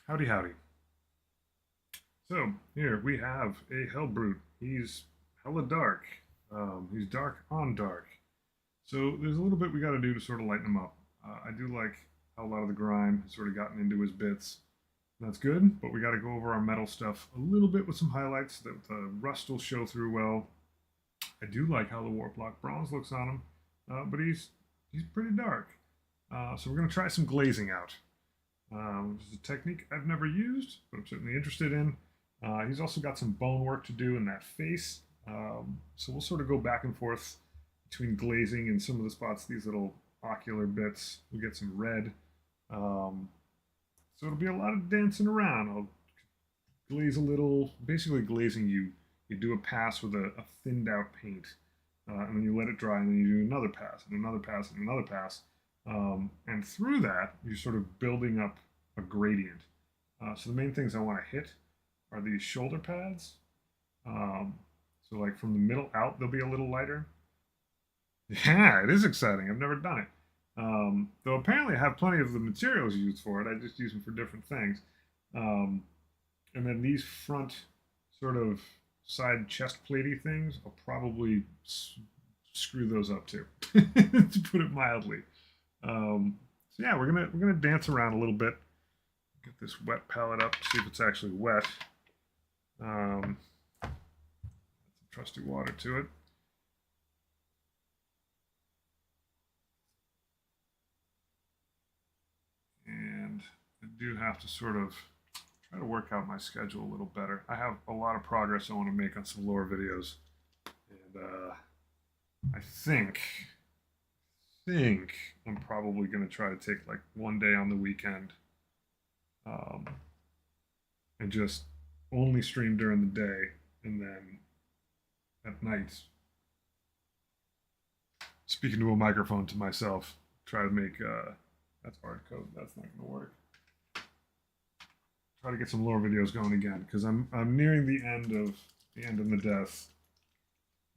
Howdy, howdy. So, here we have a Helbrute. He's hella dark. He's dark on dark. So, there's a little bit we got to do to sort of lighten him up. I do like how a lot of the grime has sort of gotten into his bits. That's good, but we got to go over our metal stuff a little bit with some highlights so that the rust will show through well. I do like how the warp lock bronze looks on him, but he's pretty dark. So we're going to try some glazing out. Which is a technique I've never used, but I'm certainly interested in. He's also got some bone work to do in that face. So we'll sort of go back and forth between glazing and some of the spots, these little ocular bits. We'll get some red. So it'll be a lot of dancing around. I'll glaze a little, basically glazing you do a pass with a thinned out paint, and then you let it dry, and then you do another pass, and another pass, and another pass. And through that, you're sort of building up a gradient. So the main things I want to hit are these shoulder pads. So like from the middle out, they'll be a little lighter. Yeah, it is exciting. I've never done it. Though apparently I have plenty of the materials used for it. I just use them for different things. And then these front sort of side chest platey things, I'll probably screw those up too, to put it mildly. So yeah, we're gonna dance around a little bit. Get this wet palette up, see if it's actually wet. Add some trusty water to it. And I do have to sort of try to work out my schedule a little better. I have a lot of progress I want to make on some lore videos, and I think I'm probably going to try to take like one day on the weekend, and just only stream during the day, and then at night, speaking to a microphone to myself, try to make that's hard code. That's not going to work. Try to get some lore videos going again, because I'm nearing the end of the death.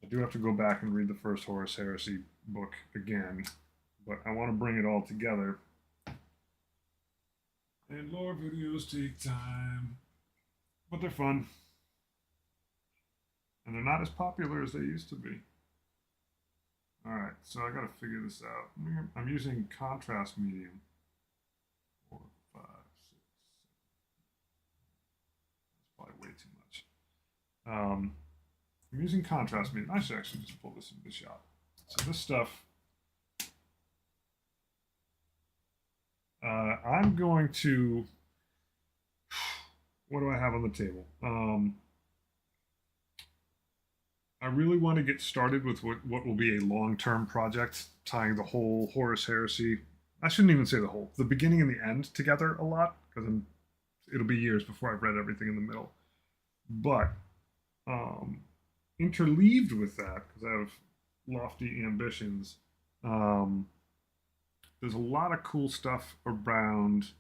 I do have to go back and read the first Horus Heresy book again, but I want to bring it all together. And lore videos take time, but they're fun. And they're not as popular as they used to be. Alright, so I gotta figure this out. I'm using contrast medium. 4, 5, 6, 7. That's probably way too much. I'm using contrast medium. I should actually just pull this into the shot. So this stuff, I'm going to, what do I have on the table? I really want to get started with what will be a long-term project, tying the whole Horus Heresy. I shouldn't even say the whole, the beginning and the end together a lot, because it'll be years before I've read everything in the middle. But interleaved with that, because I have lofty ambitions, there's a lot of cool stuff around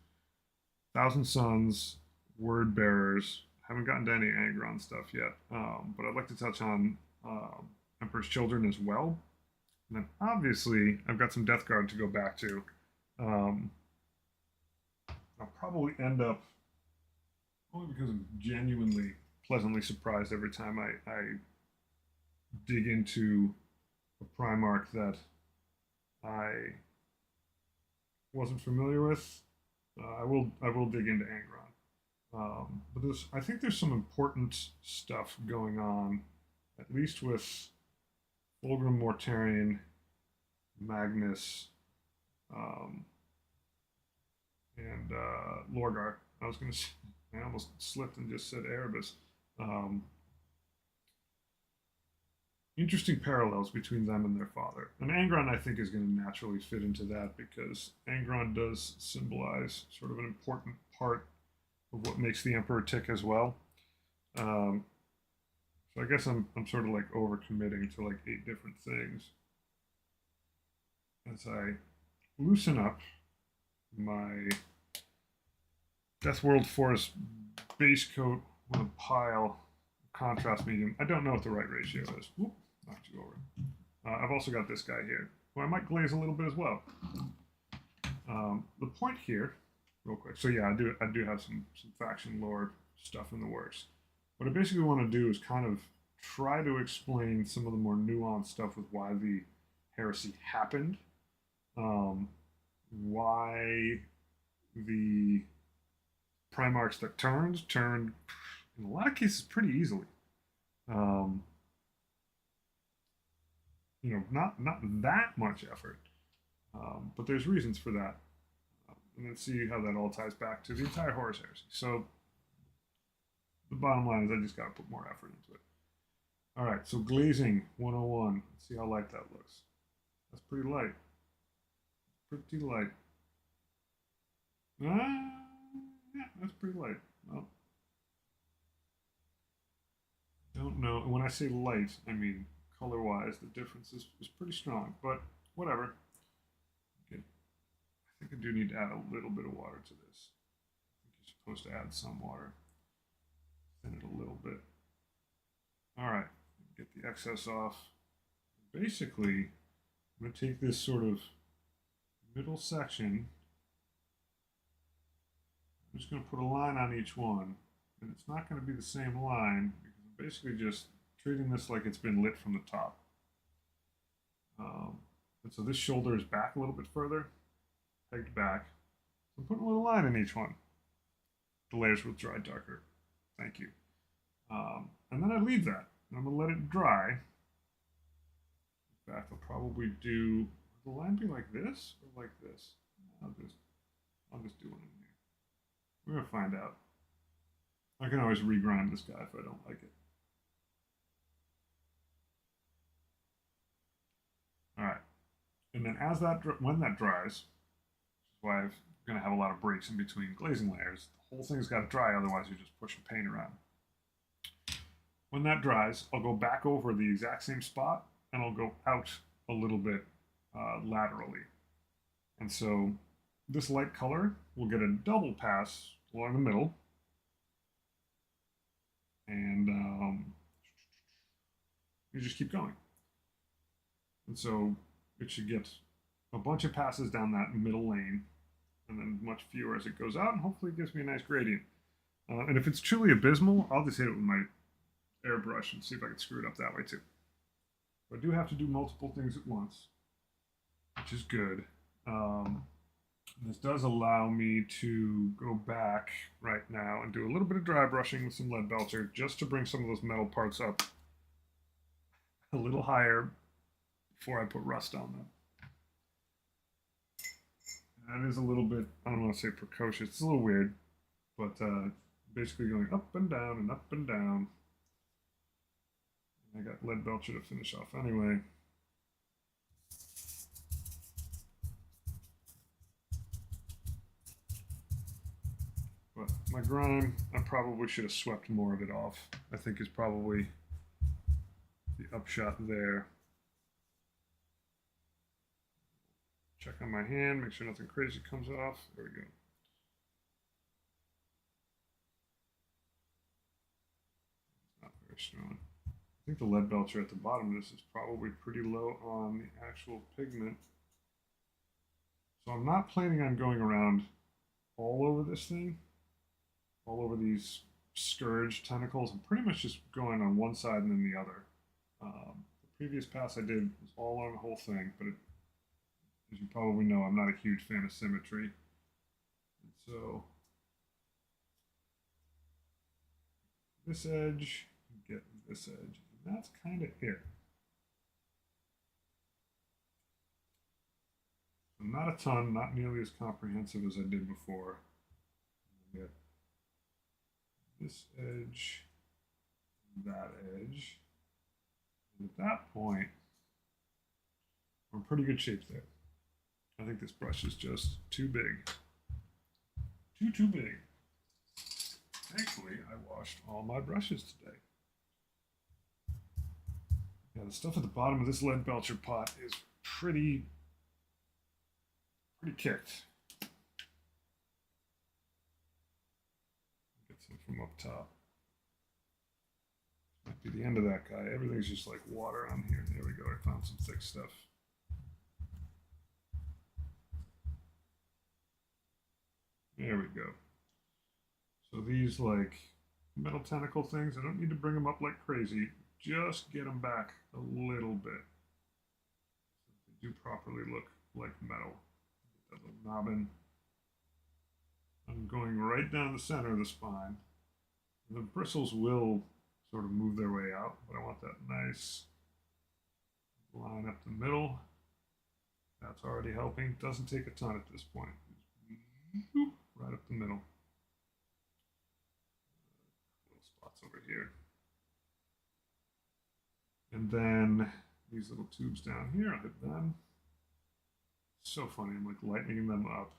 Thousand Sons, Word Bearers. I haven't gotten to any Angron stuff yet, but I'd like to touch on Emperor's Children as well. And then obviously, I've got some Death Guard to go back to. I'll probably end up, only because I'm genuinely pleasantly surprised every time I dig into a Primarch that I wasn't familiar with. I will dig into Angron. But I think there's some important stuff going on, at least with Fulgrim Mortarion, Magnus, and Lorgar. I almost slipped and just said Erebus. Interesting parallels between them and their father. And Angron, I think, is going to naturally fit into that, because Angron does symbolize sort of an important part of what makes the Emperor tick as well. So I guess I'm sort of like overcommitting to like 8 different things as I loosen up my Deathworld Forest base coat with a pile of contrast medium. I don't know what the right ratio is. Whoop, knocked you over. I've also got this guy here, who I might glaze a little bit as well. The point here real quick. So yeah, I do have some faction lore stuff in the works. What I basically want to do is kind of try to explain some of the more nuanced stuff with why the heresy happened, why the Primarchs that turned in a lot of cases pretty easily. Um, not that much effort, but there's reasons for that. And let's see how that all ties back to the entire Horus heresy. So the bottom line is I just got to put more effort into it. All right, so glazing 101. Let's see how light that looks. That's pretty light. Pretty light. Yeah, that's pretty light. Well, don't know. When I say light, I mean color-wise, the difference is pretty strong, but whatever. Okay. I think I do need to add a little bit of water to this. I think you're supposed to add some water. Thin it a little bit. All right, get the excess off. Basically, I'm going to take this sort of middle section. I'm just going to put a line on each one, and it's not going to be the same line because I'm basically just treating this like it's been lit from the top. And so this shoulder is back a little bit further, pegged back. So I'm putting a little line in each one. The layers will dry darker. Thank you. And then I leave that. And I'm going to let it dry. In fact, I'll probably do, will the line be like this or like this? I'll just do one in here. We're going to find out. I can always regrind this guy if I don't like it. All right. And then when that dries, which is why I'm going to have a lot of breaks in between glazing layers, the whole thing's got to dry, otherwise you're just pushing paint around. When that dries, I'll go back over the exact same spot and I'll go out a little bit laterally. And so this light color will get a double pass along the middle. And you just keep going. And so it should get a bunch of passes down that middle lane and then much fewer as it goes out, and hopefully it gives me a nice gradient. And if it's truly abysmal, I'll just hit it with my airbrush and see if I can screw it up that way too. But I do have to do multiple things at once, which is good. This does allow me to go back right now and do a little bit of dry brushing with some lead belcher just to bring some of those metal parts up a little higher before I put rust on them. That is a little bit, I don't want to say precocious, it's a little weird, but basically going up and down and up and down. I got lead belcher to finish off anyway. But my grime, I probably should have swept more of it off. I think is probably the upshot there. Check on my hand, make sure nothing crazy comes off. There we go. It's not very strong. I think the lead belcher at the bottom of this is probably pretty low on the actual pigment. So I'm not planning on going around all over this thing, all over these scourge tentacles. I'm pretty much just going on one side and then the other. The previous pass I did was all on the whole thing, but as you probably know, I'm not a huge fan of symmetry. And so this edge, get this edge, and that's kind of it. So not a ton, not nearly as comprehensive as I did before. Get this edge, that edge. And at that point, we're in pretty good shape there. I think this brush is just too big. Too big. Thankfully, I washed all my brushes today. Yeah, the stuff at the bottom of this lead belcher pot is pretty kicked. Get some from up top. Might be the end of that guy. Everything's just like water on here. There we go. I found some thick stuff. There we go. So these like metal tentacle things, I don't need to bring them up like crazy. Just get them back a little bit. So they do properly look like metal. Get that little knobbin. I'm going right down the center of the spine. The bristles will sort of move their way out, but I want that nice line up the middle. That's already helping. Doesn't take a ton at this point. Right up the middle. Little spots over here. And then these little tubes down here, I'll hit them. So funny, I'm like lightening them up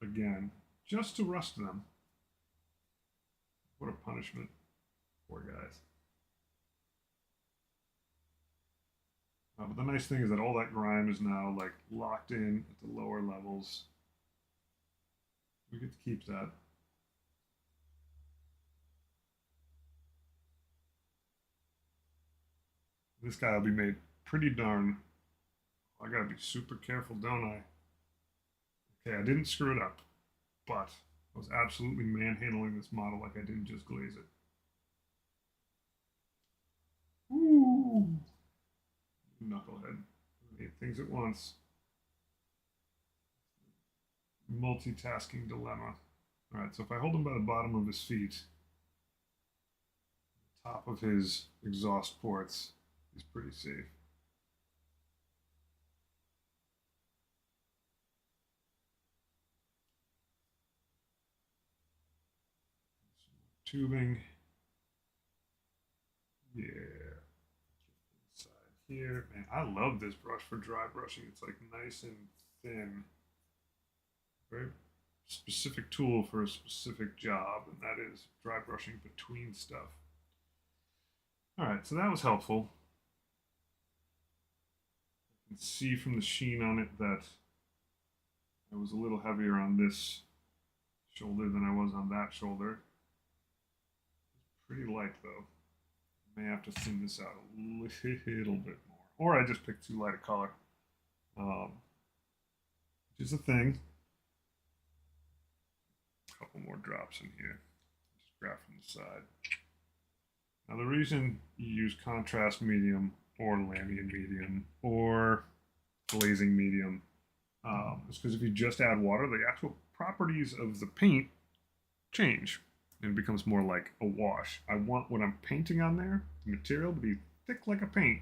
again, just to rust them. What a punishment. Poor guys. But the nice thing is that all that grime is now like locked in at the lower levels. We get to keep that. This guy will be made pretty darn. I gotta be super careful, don't I? Okay, I didn't screw it up, but I was absolutely manhandling this model like I didn't just glaze it. Ooh, knucklehead. 8 things at once. Multitasking dilemma. All right, so if I hold him by the bottom of his feet, top of his exhaust ports, he's pretty safe. Tubing. Yeah. Inside here. Man, I love this brush for dry brushing. It's like nice and thin. Very specific tool for a specific job, and that is dry brushing between stuff. All right, so that was helpful. You can see from the sheen on it that I was a little heavier on this shoulder than I was on that shoulder. It's pretty light though. I may have to thin this out a little bit more, or I just picked too light a color, which is a thing. A couple more drops in here. Just grab from the side. Now the reason you use contrast medium or Lamian medium or glazing medium is because if you just add water, the actual properties of the paint change and it becomes more like a wash. I want what I'm painting on there, the material, to be thick like a paint.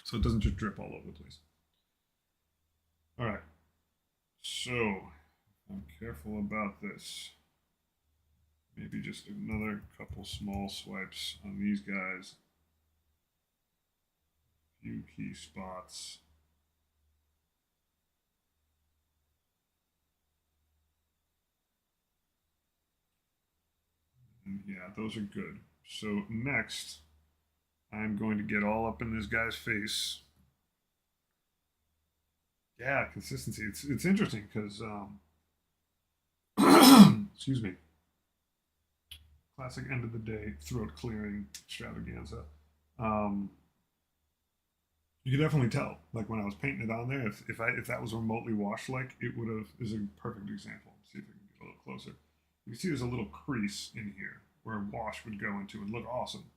So it doesn't just drip all over the place. All right, so I'm careful about this. Maybe just another couple small swipes on these guys. A few key spots. And yeah, those are good. So next, I'm going to get all up in this guy's face. Yeah, consistency. It's interesting because, excuse me, classic end of the day throat clearing extravaganza. You could definitely tell, like when I was painting it on there, if that was remotely washed, like it would have. Is a perfect example. Let's see if we can get a little closer. You can see there's a little crease in here where a wash would go into and look awesome.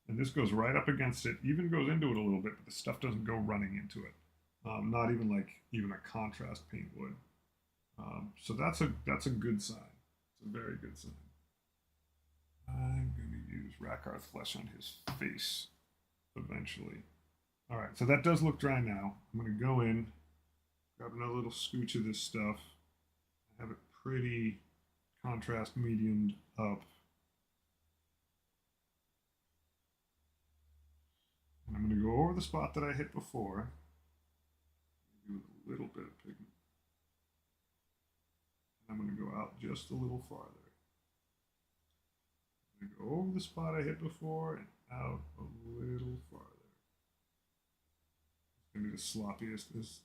And this goes right up against it, even goes into it a little bit, but the stuff doesn't go running into it. Not even like even a contrast paint would. So that's a good sign. It's a very good sign. I'm going to use Rakarth Flesh on his face eventually. All right, so that does look dry now. I'm going to go in, grab another little scooch of this stuff. I have it pretty contrast mediumed up. And I'm going to go over the spot that I hit before. Maybe with a little bit of pigment. And I'm going to go out just a little farther. I'm going to go over the spot I hit before and out a little farther. It's going to be the sloppiest this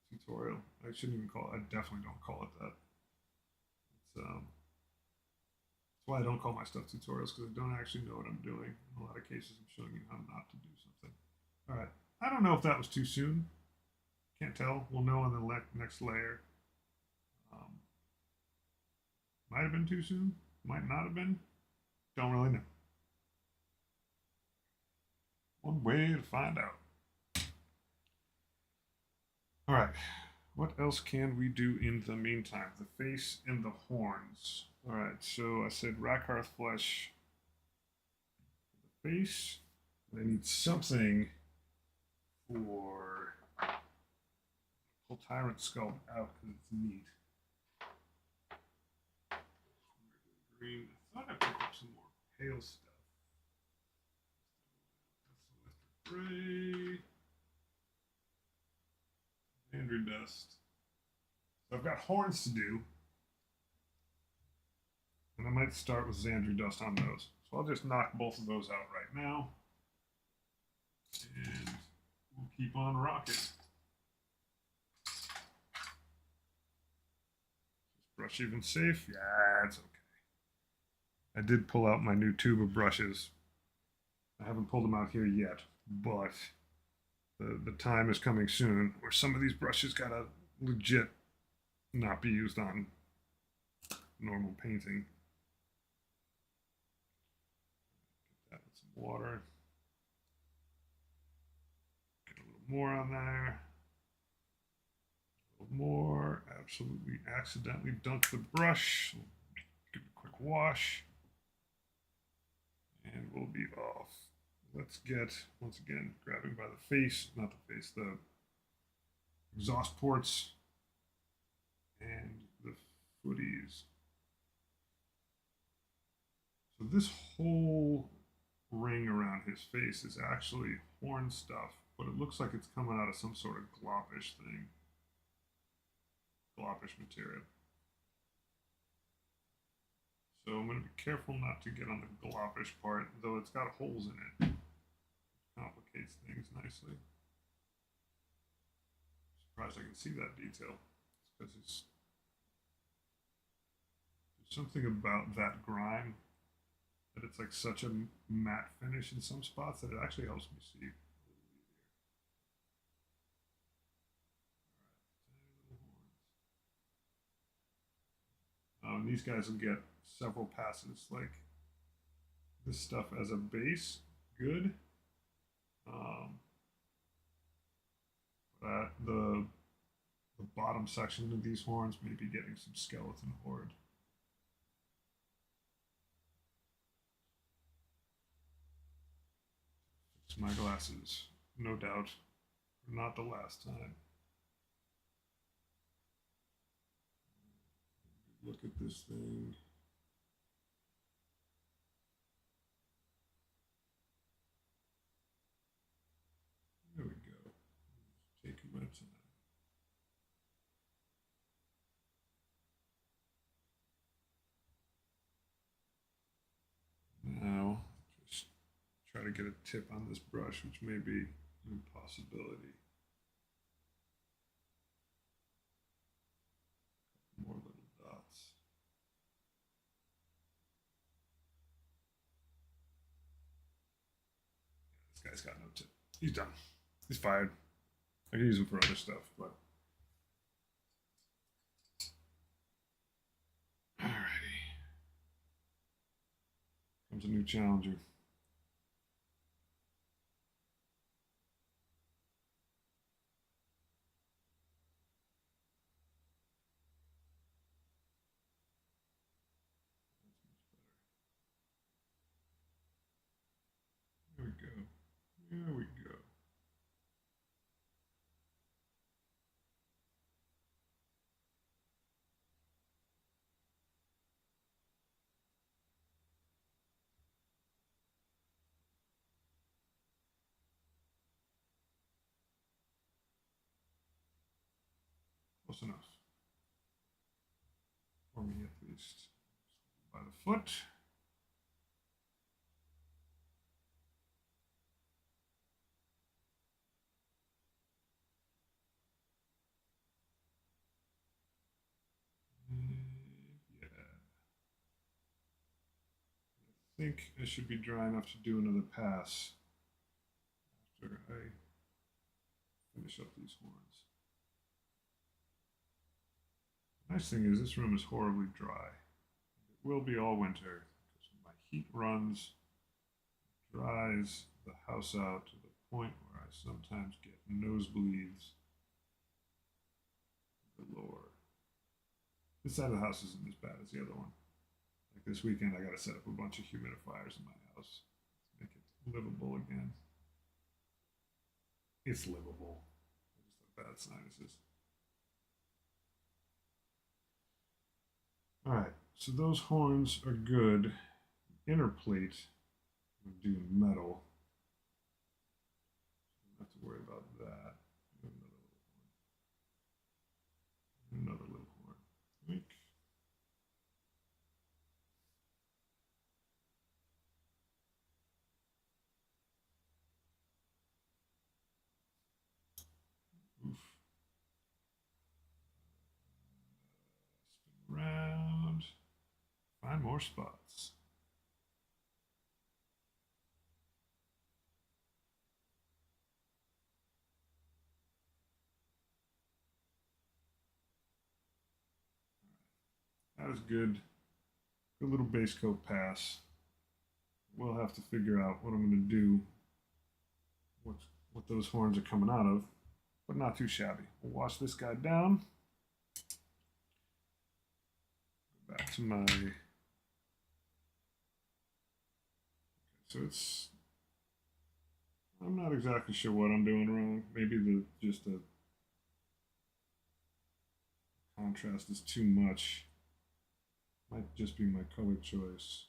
tutorial. I shouldn't even call it, I definitely don't call it that. That's why I don't call my stuff tutorials, because I don't actually know what I'm doing. In a lot of cases, I'm showing you how not to do something. All right, I don't know if that was too soon. Can't tell. We'll know on the next layer. Might have been too soon. Might not have been. Don't really know. One way to find out. All right. What else can we do in the meantime? The face and the horns. All right. So I said Rackhearth flesh. The face. I need something for pull Tyrant Skull out because it's neat. Green. I thought I picked up some more pale stuff. Gray. Andrew Dust. So I've got horns to do. And I might start with Xandru Dust on those. So I'll just knock both of those out right now. And we'll keep on rocking. Is brush even safe? Yeah, it's okay. I did pull out my new tube of brushes. I haven't pulled them out here yet, but the time is coming soon where some of these brushes gotta legit not be used on normal painting. Get that with some water. Get a little more on there. A little more. Absolutely accidentally dunked the brush. Give it a quick wash. And we'll be off. Let's get, once again, grabbing by the face, not the face, the exhaust ports and the footies. So this whole ring around his face is actually horn stuff, but it looks like it's coming out of some sort of gloppish thing. Gloppish material. So I'm going to be careful not to get on the gloppish part, though it's got holes in it. Complicates things nicely. Surprised I can see that detail. It's because there's something about that grime that it's like such a matte finish in some spots that it actually helps me see. And these guys will get several passes. Like this stuff as a base, good. But the bottom section of these horns may be getting some skeleton horde. Fix my glasses, no doubt, not the last time. Look at this thing. There we go. Taking my time. Now, just try to get a tip on this brush, which may be an impossibility. More little dots. This guy's got no tip. He's done. He's fired. I can use him for other stuff, but. Alrighty. Comes a new challenger. There we go. There we go. Close enough. For me, at least. By the foot. Yeah. I think I should be dry enough to do another pass after I finish up these horns. Nice thing is this room is horribly dry. It will be all winter because when my heat runs, it dries the house out to the point where I sometimes get nosebleeds. Good lord. This side of the house isn't as bad as the other one. Like this weekend, I got to set up a bunch of humidifiers in my house to make it livable again. It's livable. I just have bad sinuses. All right, so those horns are good. Inner plate, I'm doing metal. Don't have to worry about that. Another little horn. Wink. Oof. Spin around. Find more spots. That was good. Good little base coat pass. We'll have to figure out what I'm going to do, what those horns are coming out of, but not too shabby. We'll wash this guy down. Go back to my. So it's. I'm not exactly sure what I'm doing wrong. Maybe just the contrast is too much. Might just be my color choice.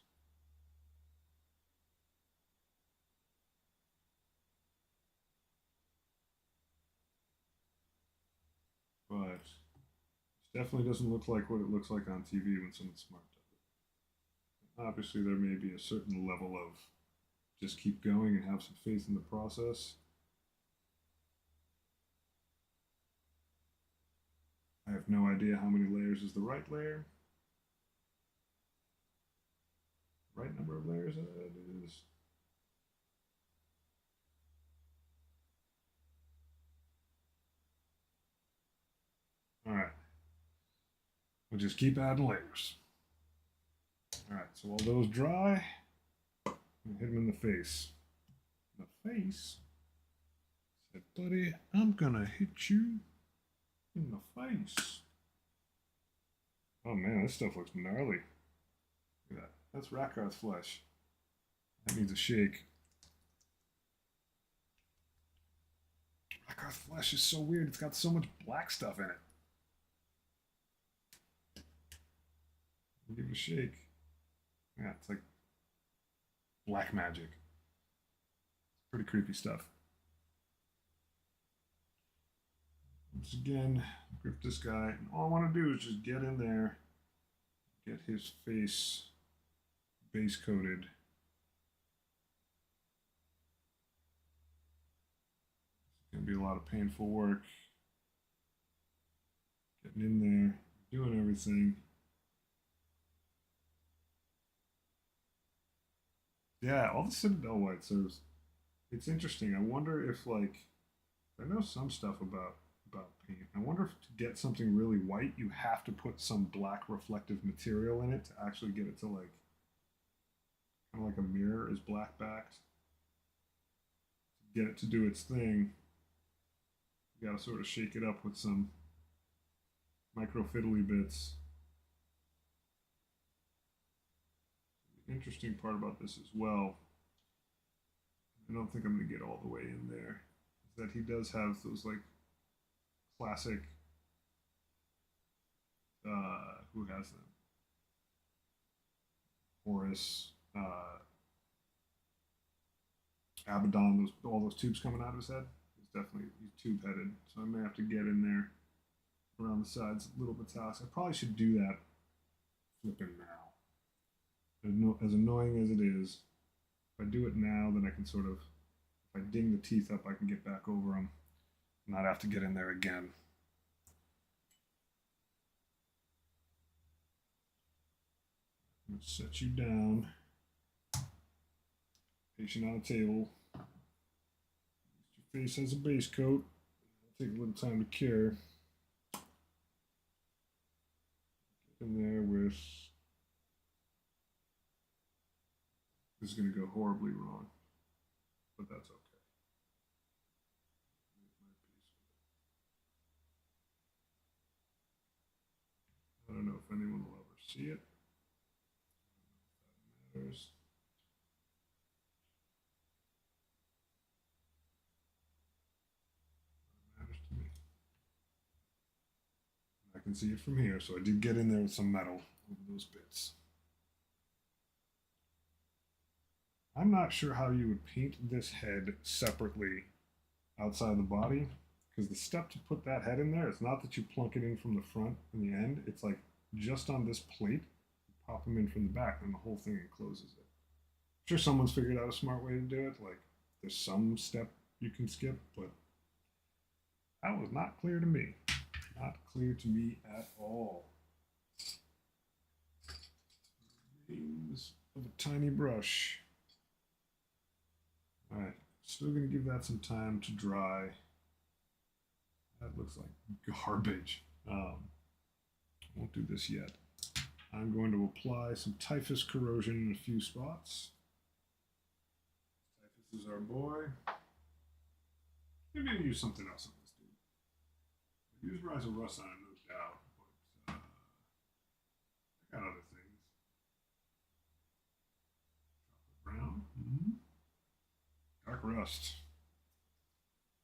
But it definitely doesn't look like what it looks like on TV when someone smart does it. Obviously, there may be a certain level of just keep going and have some faith in the process. I have no idea how many layers is the right layer. Right number of layers it is. All right. We'll just keep adding layers. All right, so while those dry, hit him in the face. The face? Said, buddy, I'm gonna hit you in the face. Oh man, this stuff looks gnarly. Look at that. That's Rakarth's flesh. That needs a shake. Rakarth's flesh is so weird. It's got so much black stuff in it. Give it a shake. Yeah, it's like black magic. It's pretty creepy stuff. Once again, grip this guy, and all I want to do is just get in there, get his face base coated. It's going to be a lot of painful work. Getting in there, doing everything. Yeah, all the Citadel white serves. It's interesting. I wonder if like I know some stuff about paint. I wonder if to get something really white, you have to put some black reflective material in it to actually get it to like kind of like a mirror is black backed. To get it to do its thing, you got to sort of shake it up with some micro fiddly bits. The interesting part about this as well, I don't think I'm going to get all the way in there, is that he does have those like classic, who has them? Horus, Abaddon, all those tubes coming out of his head. He's tube headed, so I may have to get in there around the sides a little bit task. I probably should do that flipping now. As annoying as it is, if I do it now, then I can sort of, if I ding the teeth up, I can get back over them, not have to get in there again. I'm going to set you down, patient on a table. Your face has a base coat. It'll take a little time to cure. in there with. This is going to go horribly wrong, but that's okay. I don't know if anyone will ever see it. I don't know if that matters. It matters to me. I can see it from here, so I did get in there with some metal over those bits. I'm not sure how you would paint this head separately outside the body, because the step to put that head in there, it's not that you plunk it in from the front and the end, it's like just on this plate, you pop them in from the back, and the whole thing encloses it. I'm sure someone's figured out a smart way to do it, like there's some step you can skip, but that was not clear to me. Not clear to me at all. Remains of a tiny brush. All right, still gonna give that some time to dry. That looks like garbage. Won't do this yet. I'm going to apply some typhus corrosion in a few spots. Typhus is our boy. Maybe I'll use something else on this dude. Use Rise of Rust on it, no doubt, but I got other things. Chocolate brown. Mm-hmm. Dark rust.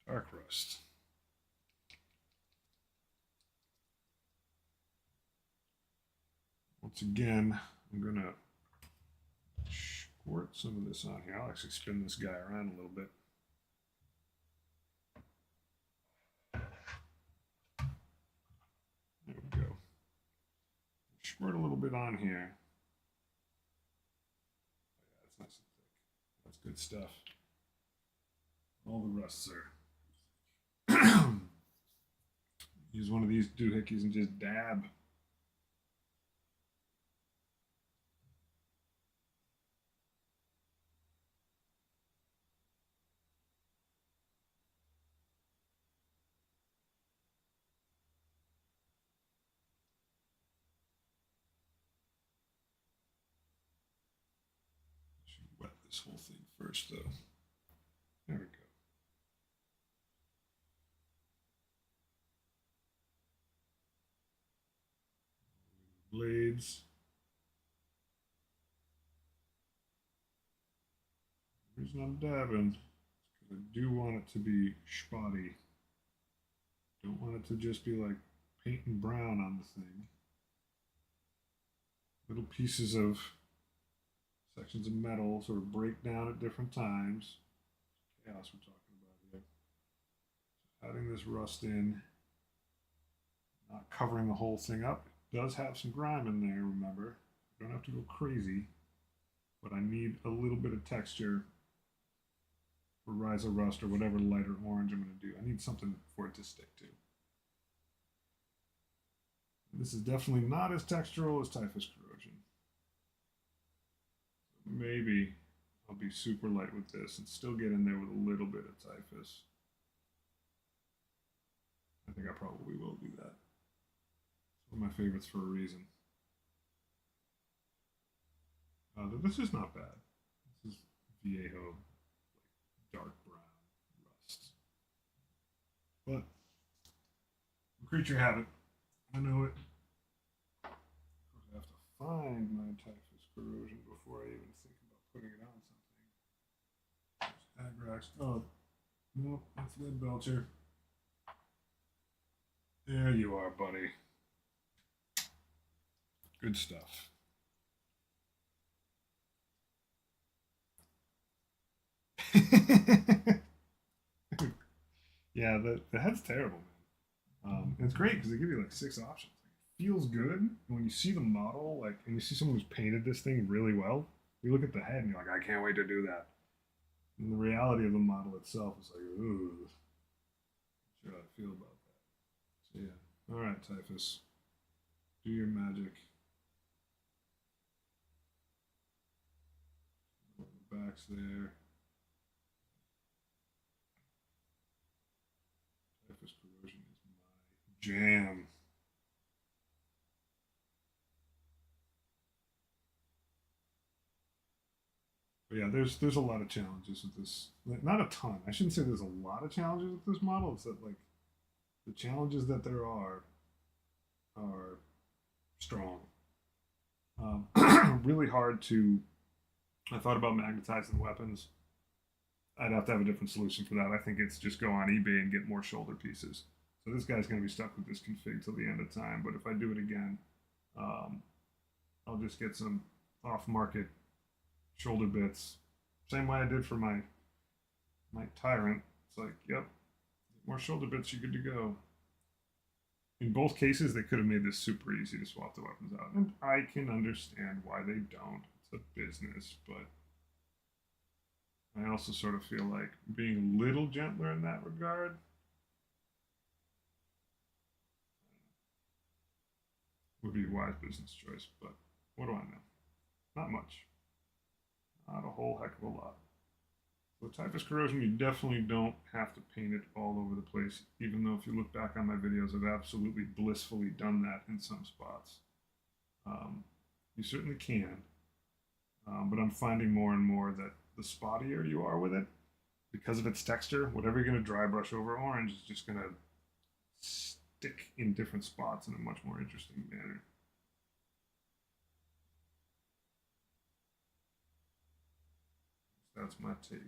Dark rust. Once again, I'm going to squirt some of this on here. I'll actually spin this guy around a little bit. There we go. Squirt a little bit on here. Oh, yeah, that's nice and thick. That's good stuff. All the rusts are. Use one of these doohickeys and just dab. Should wet this whole thing first, though. There we go. Blades. The reason I'm dabbing is because I do want it to be spotty. Don't want it to just be like painting brown on the thing. Little pieces of sections of metal sort of break down at different times. Chaos we're talking about here. So adding this rust in, not covering the whole thing up. It does have some grime in there, remember. I don't have to go crazy, but I need a little bit of texture for Rise of Rust or whatever lighter orange I'm going to do. I need something for it to stick to. This is definitely not as textural as Typhus Corrosion. Maybe I'll be super light with this and still get in there with a little bit of Typhus. I think I probably will do that. It's one of my favorites for a reason. This is not bad. This is Viejo, like dark brown rust. But creature habit. I know it. Of course, I have to find my Typhus Corrosion before I even think about putting it on something. Agrax. Oh, no, that's Lead Belcher. There you are, buddy. Good stuff. Yeah, the head's terrible, man. It's great because they give you like 6 options. It feels good. And when you see the model, like, and you see someone who's painted this thing really well, you look at the head and you're like, I can't wait to do that. And the reality of the model itself is like, ooh, not sure how I feel about that. So yeah, all right, Typhus, do your magic. The back's there. Typhus Corrosion is my jam. But yeah, there's a lot of challenges with this. Not a ton. I shouldn't say there's a lot of challenges with this model. It's that like the challenges that there are strong. Really hard to. I thought about magnetizing weapons. I'd have to have a different solution for that. I think it's just go on eBay and get more shoulder pieces. So this guy's going to be stuck with this config till the end of time. But if I do it again, I'll just get some off-market shoulder bits. Same way I did for my Tyrant. It's like, yep, more shoulder bits, you're good to go. In both cases, they could have made this super easy to swap the weapons out. And I can understand why they don't. It's a business, but I also sort of feel like being a little gentler in that regard would be a wise business choice. But what do I know? Not much. Not a whole heck of a lot. So typhus corrosion, you definitely don't have to paint it all over the place, even though if you look back on my videos, I've absolutely blissfully done that in some spots. You certainly can, but I'm finding more and more that the spottier you are with it, because of its texture, whatever you're going to dry brush over orange is just going to stick in different spots in a much more interesting manner. That's my take.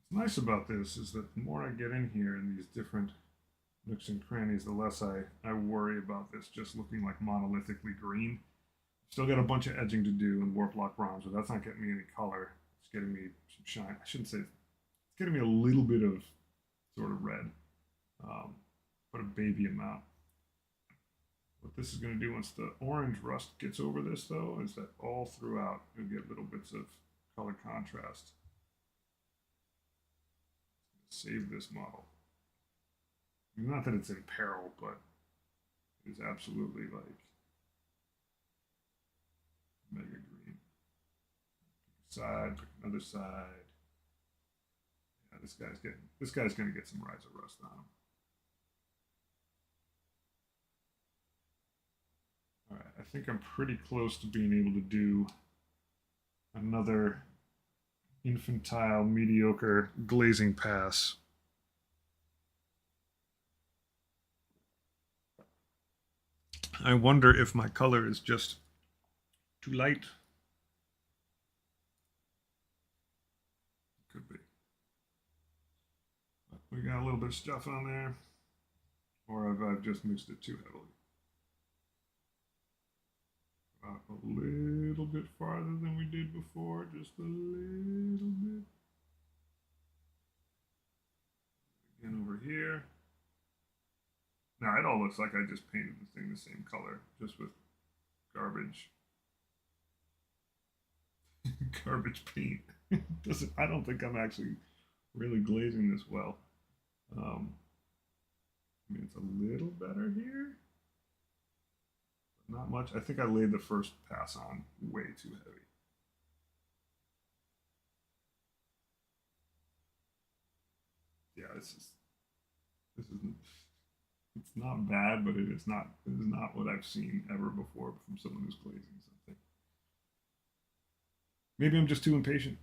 What's nice about this is that the more I get in here in these different nooks and crannies, the less I worry about this just looking like monolithically green. Still got a bunch of edging to do in warp lock bronze, but that's not getting me any color. It's getting me some shine. I shouldn't say it's getting me a little bit of sort of red, but a baby amount. What this is going to do once the orange rust gets over this, though, is that all throughout you'll get little bits of color contrast. Save this model. Not that it's in peril, but it is absolutely like mega green. Pick a side, pick another side. Yeah, this guy's gonna get some rise of rust on him. All right, I think I'm pretty close to being able to do another infantile, mediocre glazing pass. I wonder if my color is just too light. Could be. But we got a little bit of stuff on there, or I've just mixed it too heavily. A little bit farther than we did before, just a little bit. Again over here. Now it all looks like I just painted the thing the same color, just with garbage. Garbage paint. I don't think I'm actually really glazing this well. I mean, it's a little better here. Not much. I think I laid the first pass on way too heavy. Yeah, it's not bad, but it is not what I've seen ever before from someone who's glazing something. Maybe I'm just too impatient,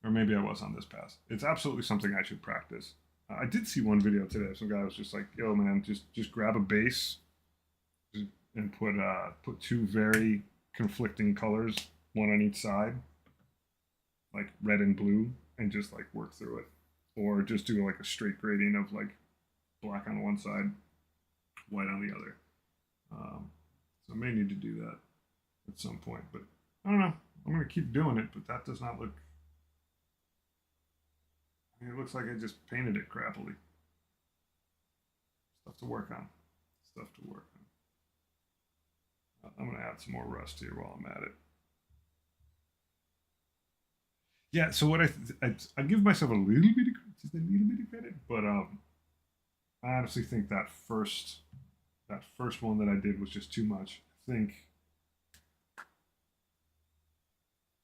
or maybe I was on this pass. It's absolutely something I should practice. I did see one video today. Some guy was just like, "Yo, man, just grab a base." And put two very conflicting colors, one on each side, like red and blue, and just like work through it, or just do like a straight gradient of like black on one side, white on the other. So I may need to do that at some point, but I don't know. I'm gonna keep doing it, but that does not look. I mean, it looks like I just painted it crappily. Stuff to work on. Stuff to work on. I'm going to add some more rust here while I'm at it. Yeah, so what I give myself a little bit of credit, but I honestly think that first one that I did was just too much. I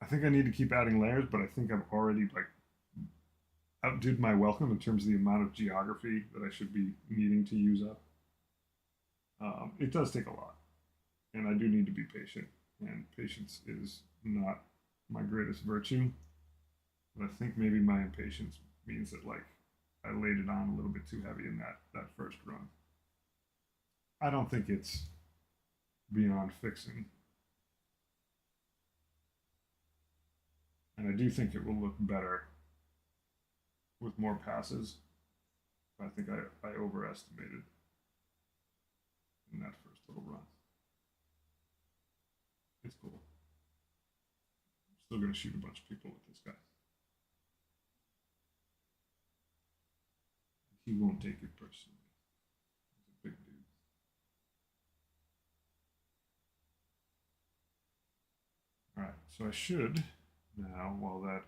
think I need to keep adding layers, but I think I've already like outdid my welcome in terms of the amount of geography that I should be needing to use up. It does take a lot. and I do need to be patient. And patience is not my greatest virtue. But I think maybe my impatience means that like I laid it on a little bit too heavy in that first run. I don't think it's beyond fixing, and I do think it will look better with more passes. I think I overestimated in that first little run. It's cool. I'm still gonna shoot a bunch of people with this guy. He won't take it personally. He's a big dude. All right, so I should now, while that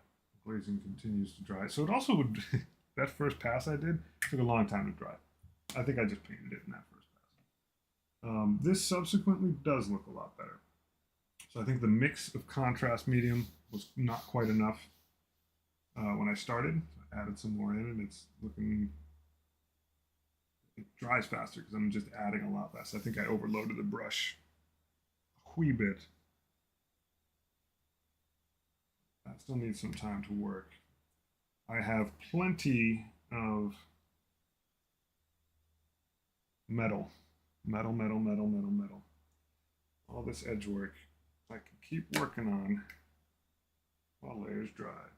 glazing continues to dry. So it also would, that first pass I did took a long time to dry. I think I just painted it in that first pass. This subsequently does look a lot better. So I think the mix of contrast medium was not quite enough when I started. So I added some more in, and it's looking, it dries faster because I'm just adding a lot less. I think I overloaded the brush a wee bit. I still need some time to work. I have plenty of metal. All this edge work I can keep working on while layers dry.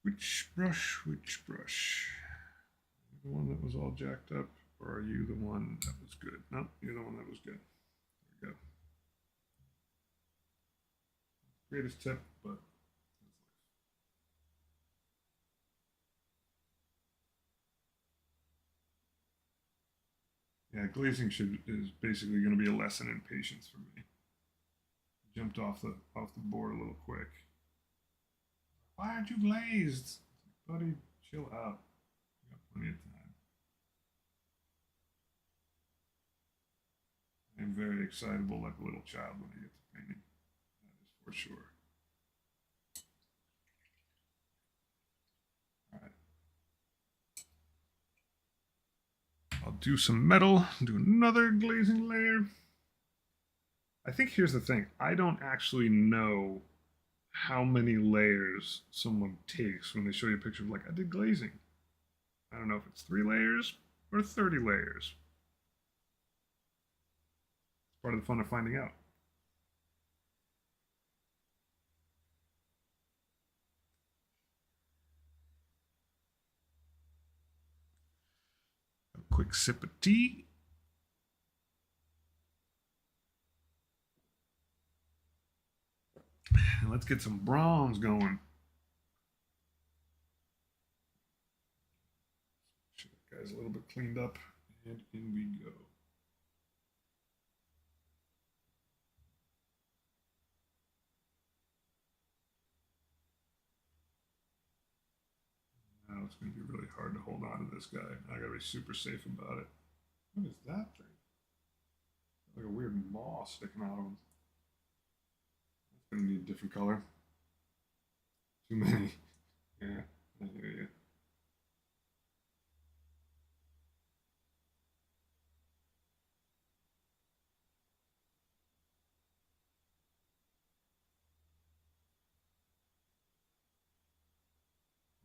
Which brush? The one that was all jacked up, or are you the one that was good? No, you're the one that was good. There we go. Greatest tip, but yeah, glazing is basically going to be a lesson in patience for me. Jumped off the board a little quick. Why aren't you glazed? Buddy, chill out. You got plenty of time. I'm very excitable like a little child when I get to painting. That is for sure. All right. I'll do some metal, do another glazing layer. I think here's the thing. I don't actually know how many layers someone takes when they show you a picture of like, I did glazing. I don't know if it's 3 layers or 30 layers. It's part of the fun of finding out. A quick sip of tea. And let's get some bronze going. Sure, that guy's a little bit cleaned up, and in we go. Now it's going to be really hard to hold on to this guy. I got to be super safe about it. What is that thing? Like a weird moss sticking out of him. It's going to need a different color. Too many. Yeah, I hear you.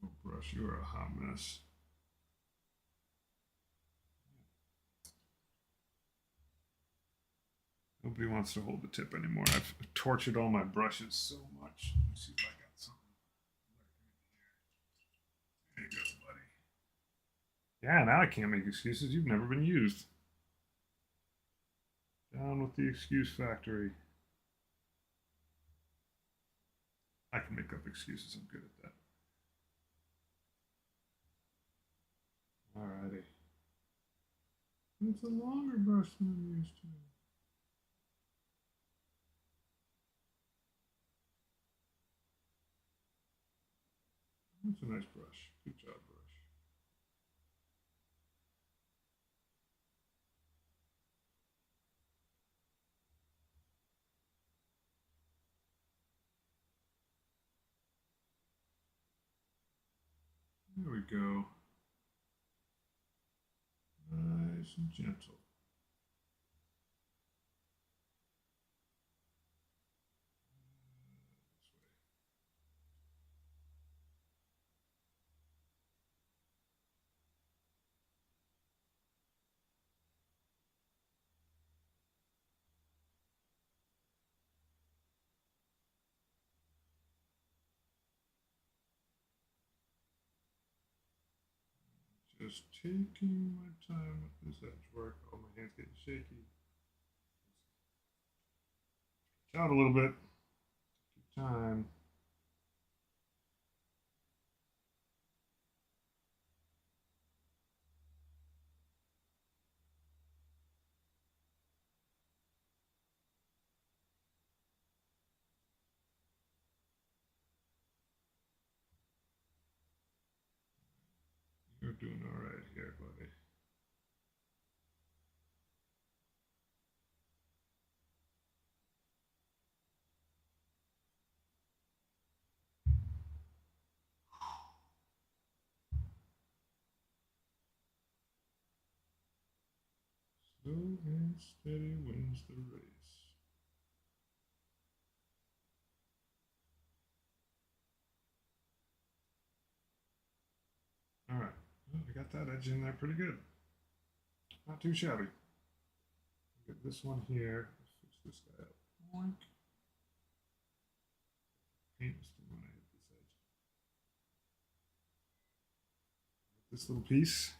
Oh, brush, you're a hot mess. Nobody wants to hold the tip anymore. I've tortured all my brushes so much. Let me see if I got something. There you go, buddy. Yeah, now I can't make excuses. You've never been used. Down with the excuse factory. I can make up excuses. I'm good at that. Alrighty. It's a longer brush than I'm used to. That's a nice brush. Good job, brush. There we go. Nice. nice and gentle. Just taking my time with this edge work. Oh, my hand's getting shaky. Out a little bit. Take your time. You're doing all right here, buddy. Slow and steady wins the race. All right, well, I got that edge in there pretty good. Not too shabby. Get this one here. Let's fix this guy up. Boink. Paint is the one I hit this edge. This little piece.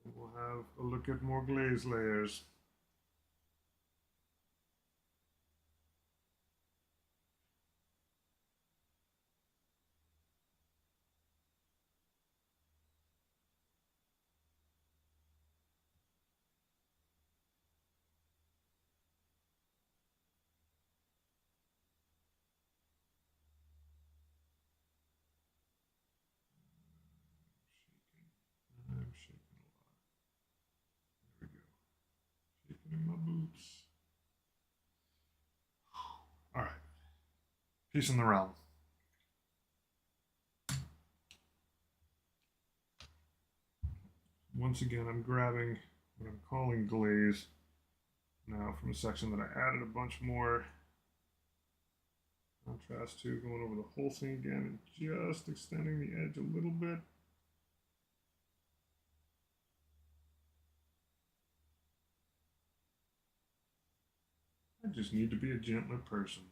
And we'll have a look at more glaze layers. I'm shaking a lot. There we go. Shaking in my boots. All right. Peace in the realm. Once again, I'm grabbing what I'm calling glaze now from a section that I added a bunch more contrast to, going over the whole thing again and just extending the edge a little bit. I just need to be a gentler person.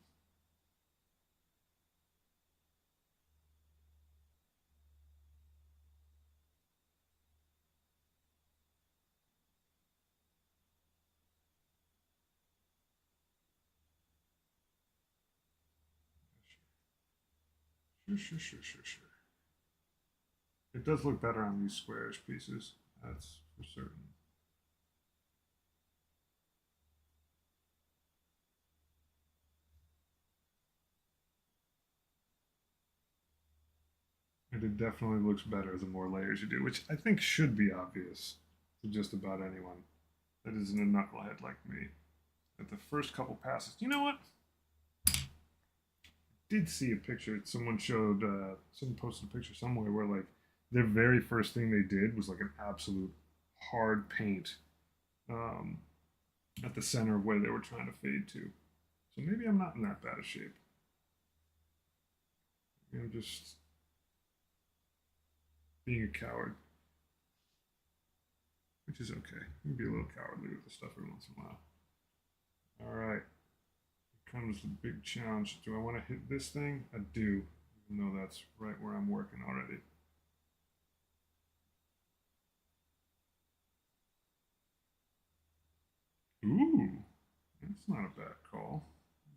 Sure. It does look better on these squarish pieces, that's for certain. And it definitely looks better the more layers you do, which I think should be obvious to just about anyone that isn't a knucklehead like me. At the first couple passes, you know what? Did see a picture. Someone showed, someone posted a picture somewhere where like their very first thing they did was like an absolute hard paint um, at the center of where they were trying to fade to. So maybe I'm not in that bad of shape. Maybe I'm just being a coward, which is okay. You can be a little cowardly with the stuff every once in a while. All right. Comes the big challenge. Do I want to hit this thing? I do, even though that's right where I'm working already. Ooh, that's not a bad call.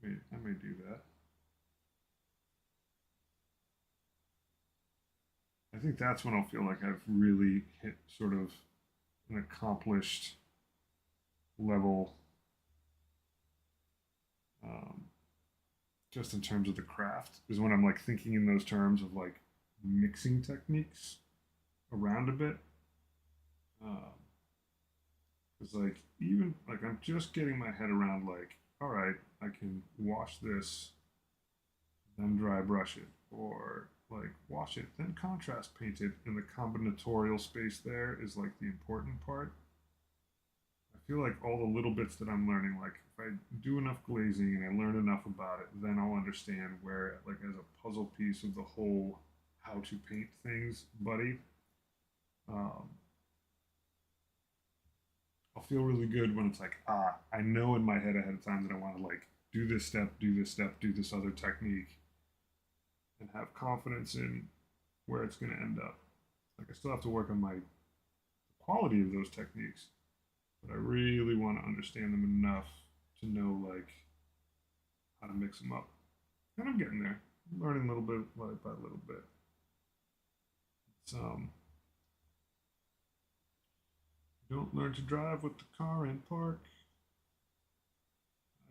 I may do that. I think that's when I'll feel like I've really hit sort of an accomplished level, um, just in terms of the craft, is when I'm like thinking in those terms of like mixing techniques around a bit. Because like even like I'm just getting my head around like, all right, I can wash this, then dry brush it, or like wash it, then contrast paint it, and the combinatorial space there is like the important part. feel like all the little bits that I'm learning, like if I do enough glazing and I learn enough about it, then I'll understand where, like as a puzzle piece of the whole how to paint things, buddy. Um, I'll feel really good when it's like, I know in my head ahead of time that I want to like do this step, do this step, do this other technique, and have confidence in where it's going to end up. Like I still have to work on my quality of those techniques, but I really want to understand them enough to know like how to mix them up. And I'm getting there. I'm learning a little bit by little bit. It's don't learn to drive with the car in park.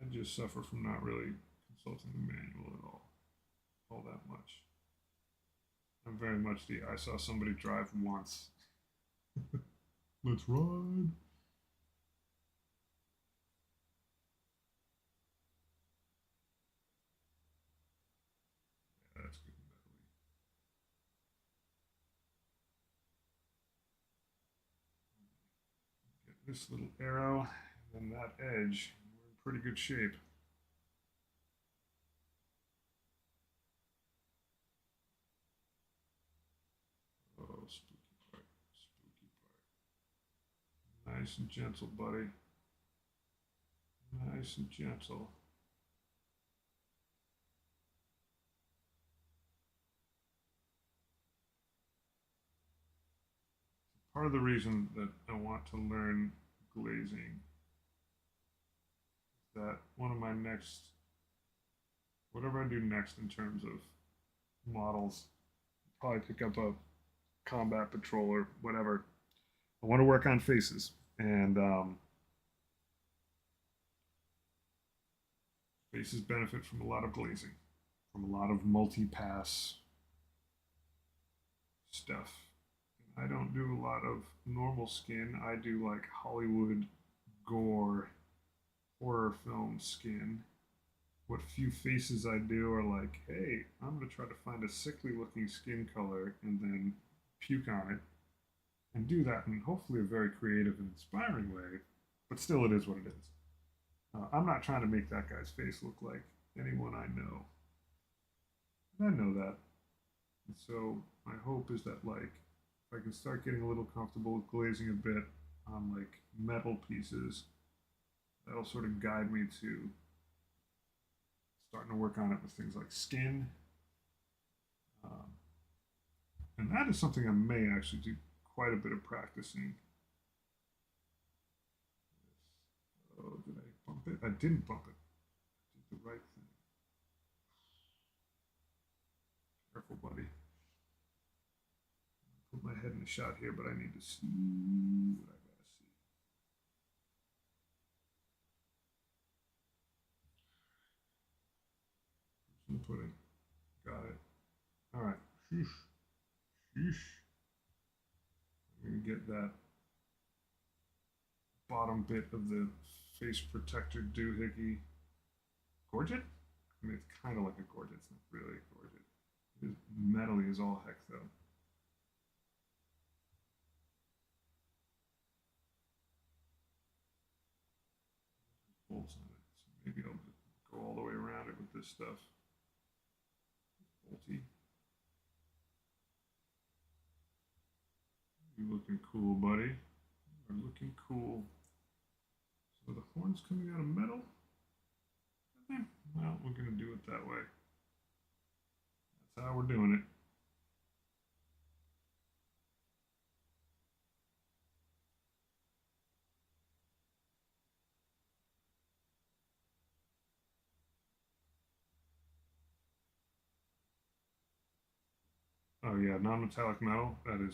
I just suffer from not really consulting the manual at all that much. I'm very much the I saw somebody drive once. Let's ride. Yeah, that's good metally. Get this little arrow and then that edge. We're in pretty good shape. Oh, spooky part. Spooky part. Nice and gentle, buddy. Nice and gentle. Part of the reason that I want to learn glazing is that one of my next, whatever I do next in terms of models, probably pick up a combat patrol or whatever. I want to work on faces, and faces benefit from a lot of glazing, from a lot of multi-pass stuff. I don't do a lot of normal skin. I do like Hollywood gore horror film skin. What few faces I do are like, hey, I'm going to try to find a sickly looking skin color and then puke on it and do that in hopefully a very creative and inspiring way, but still it is what it is. I'm not trying to make that guy's face look like anyone I know. And I know that. And so my hope is that like if I can start getting a little comfortable with glazing a bit on like metal pieces, that'll sort of guide me to starting to work on it with things like skin. Um, and that is something I may actually do quite a bit of practicing. Oh, did I bump it? I didn't bump it. I did the right thing. Careful, buddy. Put my head in the shot here, but I need to see what I gotta see. Some pudding. Got it. All right. Sheesh. Sheesh. I'm gonna get that bottom bit of the face protector doohickey. Gorget? I mean, it's kind of like a gorget. It's not really a gorget. It is metally as all heck, though. Bolts on it. So maybe I'll just go all the way around it with this stuff. Bolty. You looking cool, buddy. You're looking cool. So the horn's coming out of metal? Well, we're going to do it that way. That's how we're doing it. Oh yeah, non-metallic metal. Um,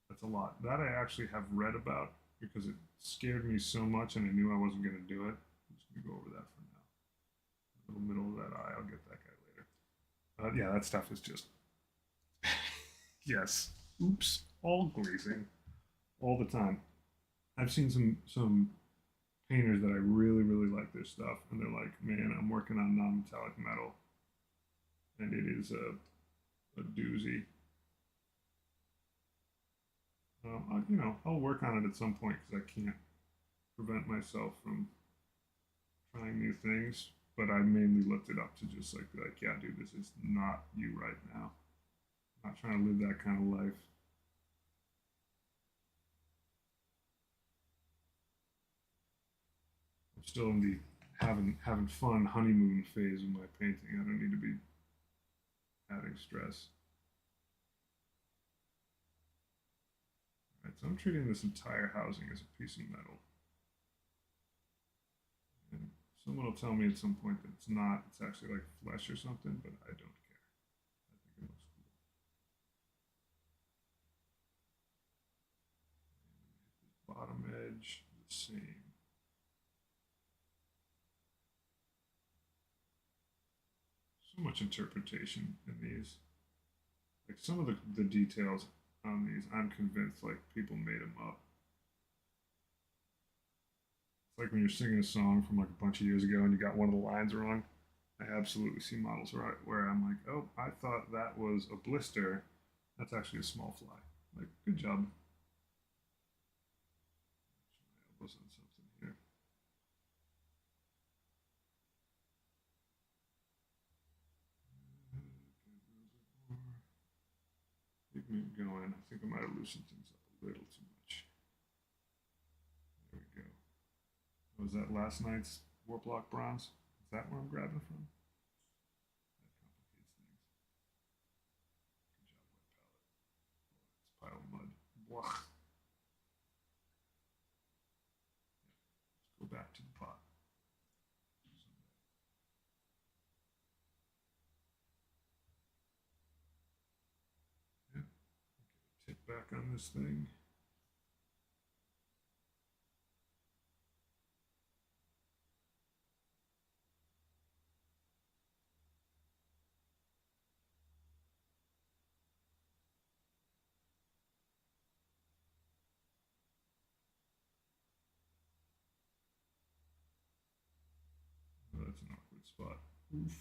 that's a lot. That I actually have read about because it scared me so much, and I knew I wasn't going to do it. I'm just going to go over that for now. A little middle of that eye. I'll get that guy later. Yeah, that stuff is just yes. Oops. All glazing, all the time. I've seen some painters that I really like their stuff, and they're like, man, I'm working on non-metallic metal, and it is a doozy. I'll work on it at some point because I can't prevent myself from trying new things. But I mainly looked it up to just like be like, yeah, dude, this is not you right now. I'm not trying to live that kind of life. I'm still in the having fun honeymoon phase of my painting. I don't need to be adding stress. All right, so I'm treating this entire housing as a piece of metal. And someone will tell me at some point that it's not. It's actually like flesh or something, but I don't care. I think it looks cool. Bottom edge, the same. So much interpretation in these. Like some of the details on these, I'm convinced like people made them up. It's like when you're singing a song from like a bunch of years ago and you got one of the lines wrong. I absolutely see models where I'm like, oh, I thought that was a blister. That's actually a small fly. Like, good job. My elbows on something here. Keep me going. I think I might have loosened things up a little too much. There we go. Was that last night's Warplock bronze? Is that where I'm grabbing from? That complicates things. Good job, white palette. Oh, it's a pile of mud. Blah. Let's go back to the pot. Yep. Tip back on this thing. Oh, that's an awkward spot. Oof.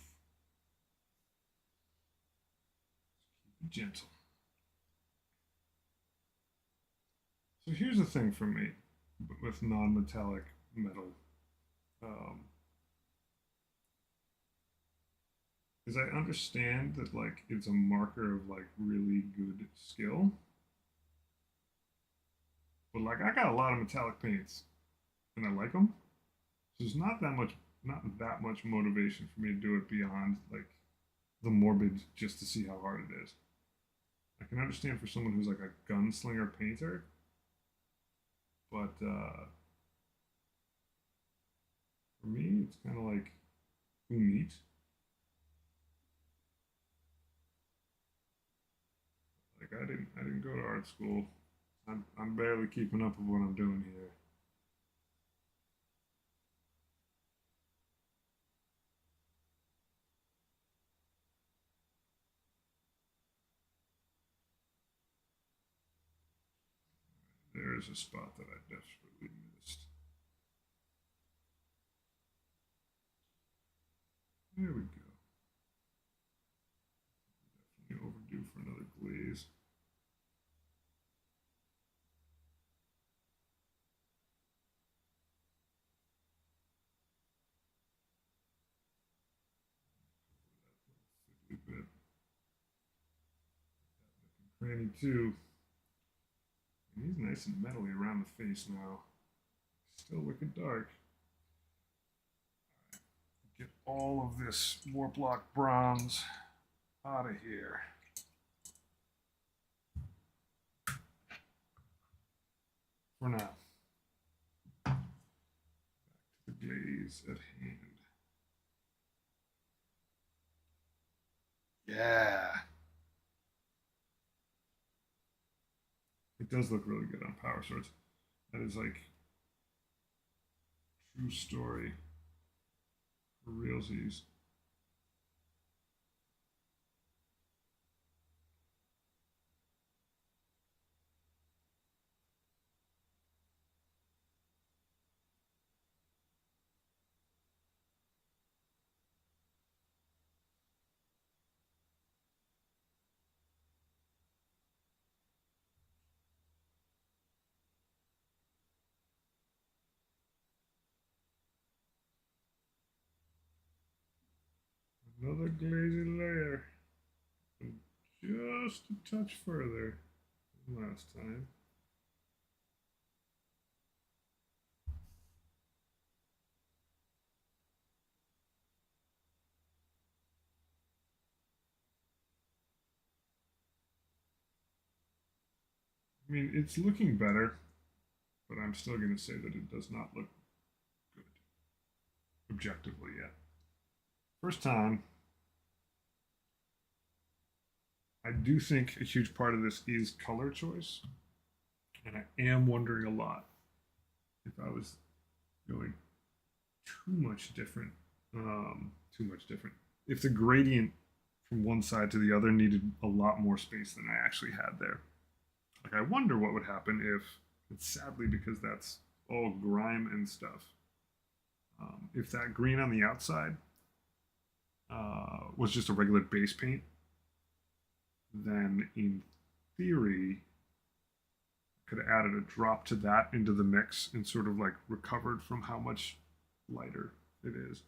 Keep it gentle. So here's the thing for me with non-metallic metal, um, is I understand that like it's a marker of like really good skill, but like I got a lot of metallic paints and I like them. So there's not that much motivation for me to do it beyond like the morbid just to see how hard it is. I can understand for someone who's like a gunslinger painter, but for me, it's kind of like who neat. Like I didn't go to art school. I'm barely keeping up with what I'm doing here. There is a spot that I desperately missed. There we go. Definitely overdue for another glaze. Fiddly bit. Cranny too. And he's nice and metally around the face now. Still wicked dark. Get all of this Warplock bronze out of here. For now. Back to the glaze at hand. Yeah. It does look really good on Power Swords. That is like true story for realsies. another glazing layer. And just a touch further than last time. I mean, it's looking better, but I'm still going to say that it does not look good objectively yet. First time. I do think a huge part of this is color choice, and I am wondering a lot if I was going too much different, too much different. If the gradient from one side to the other needed a lot more space than I actually had there. Like, I wonder what would happen if, it's sadly because that's all grime and stuff. If that green on the outside was just a regular base paint, then in theory, could have added a drop to that into the mix and sort of like recovered from how much lighter it is.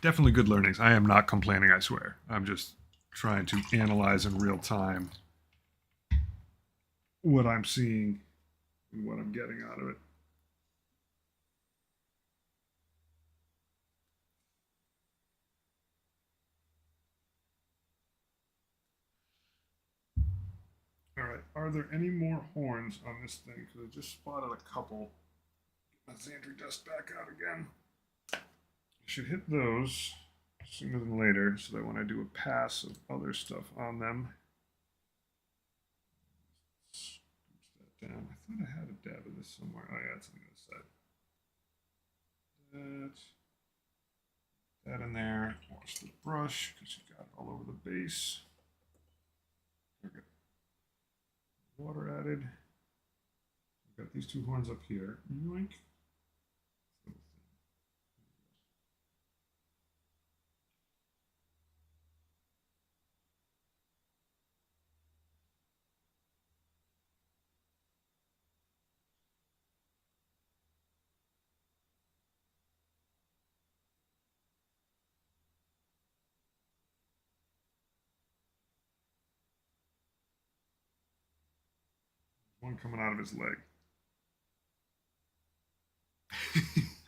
Definitely good learnings. I am not complaining, I swear. I'm just trying to analyze in real time what I'm seeing and what I'm getting out of it. All right, are there any more horns on this thing? Because I just spotted a couple. Get my Xandri dust back out again. I should hit those sooner than later so that when I do a pass of other stuff on them. Scooch that down. I thought I had a dab of this somewhere. Oh yeah, it's on the other side. That in there. Wash the brush because you got it all over the base. Okay. Water added. I've got these two horns up here. Yoink. One coming out of his leg.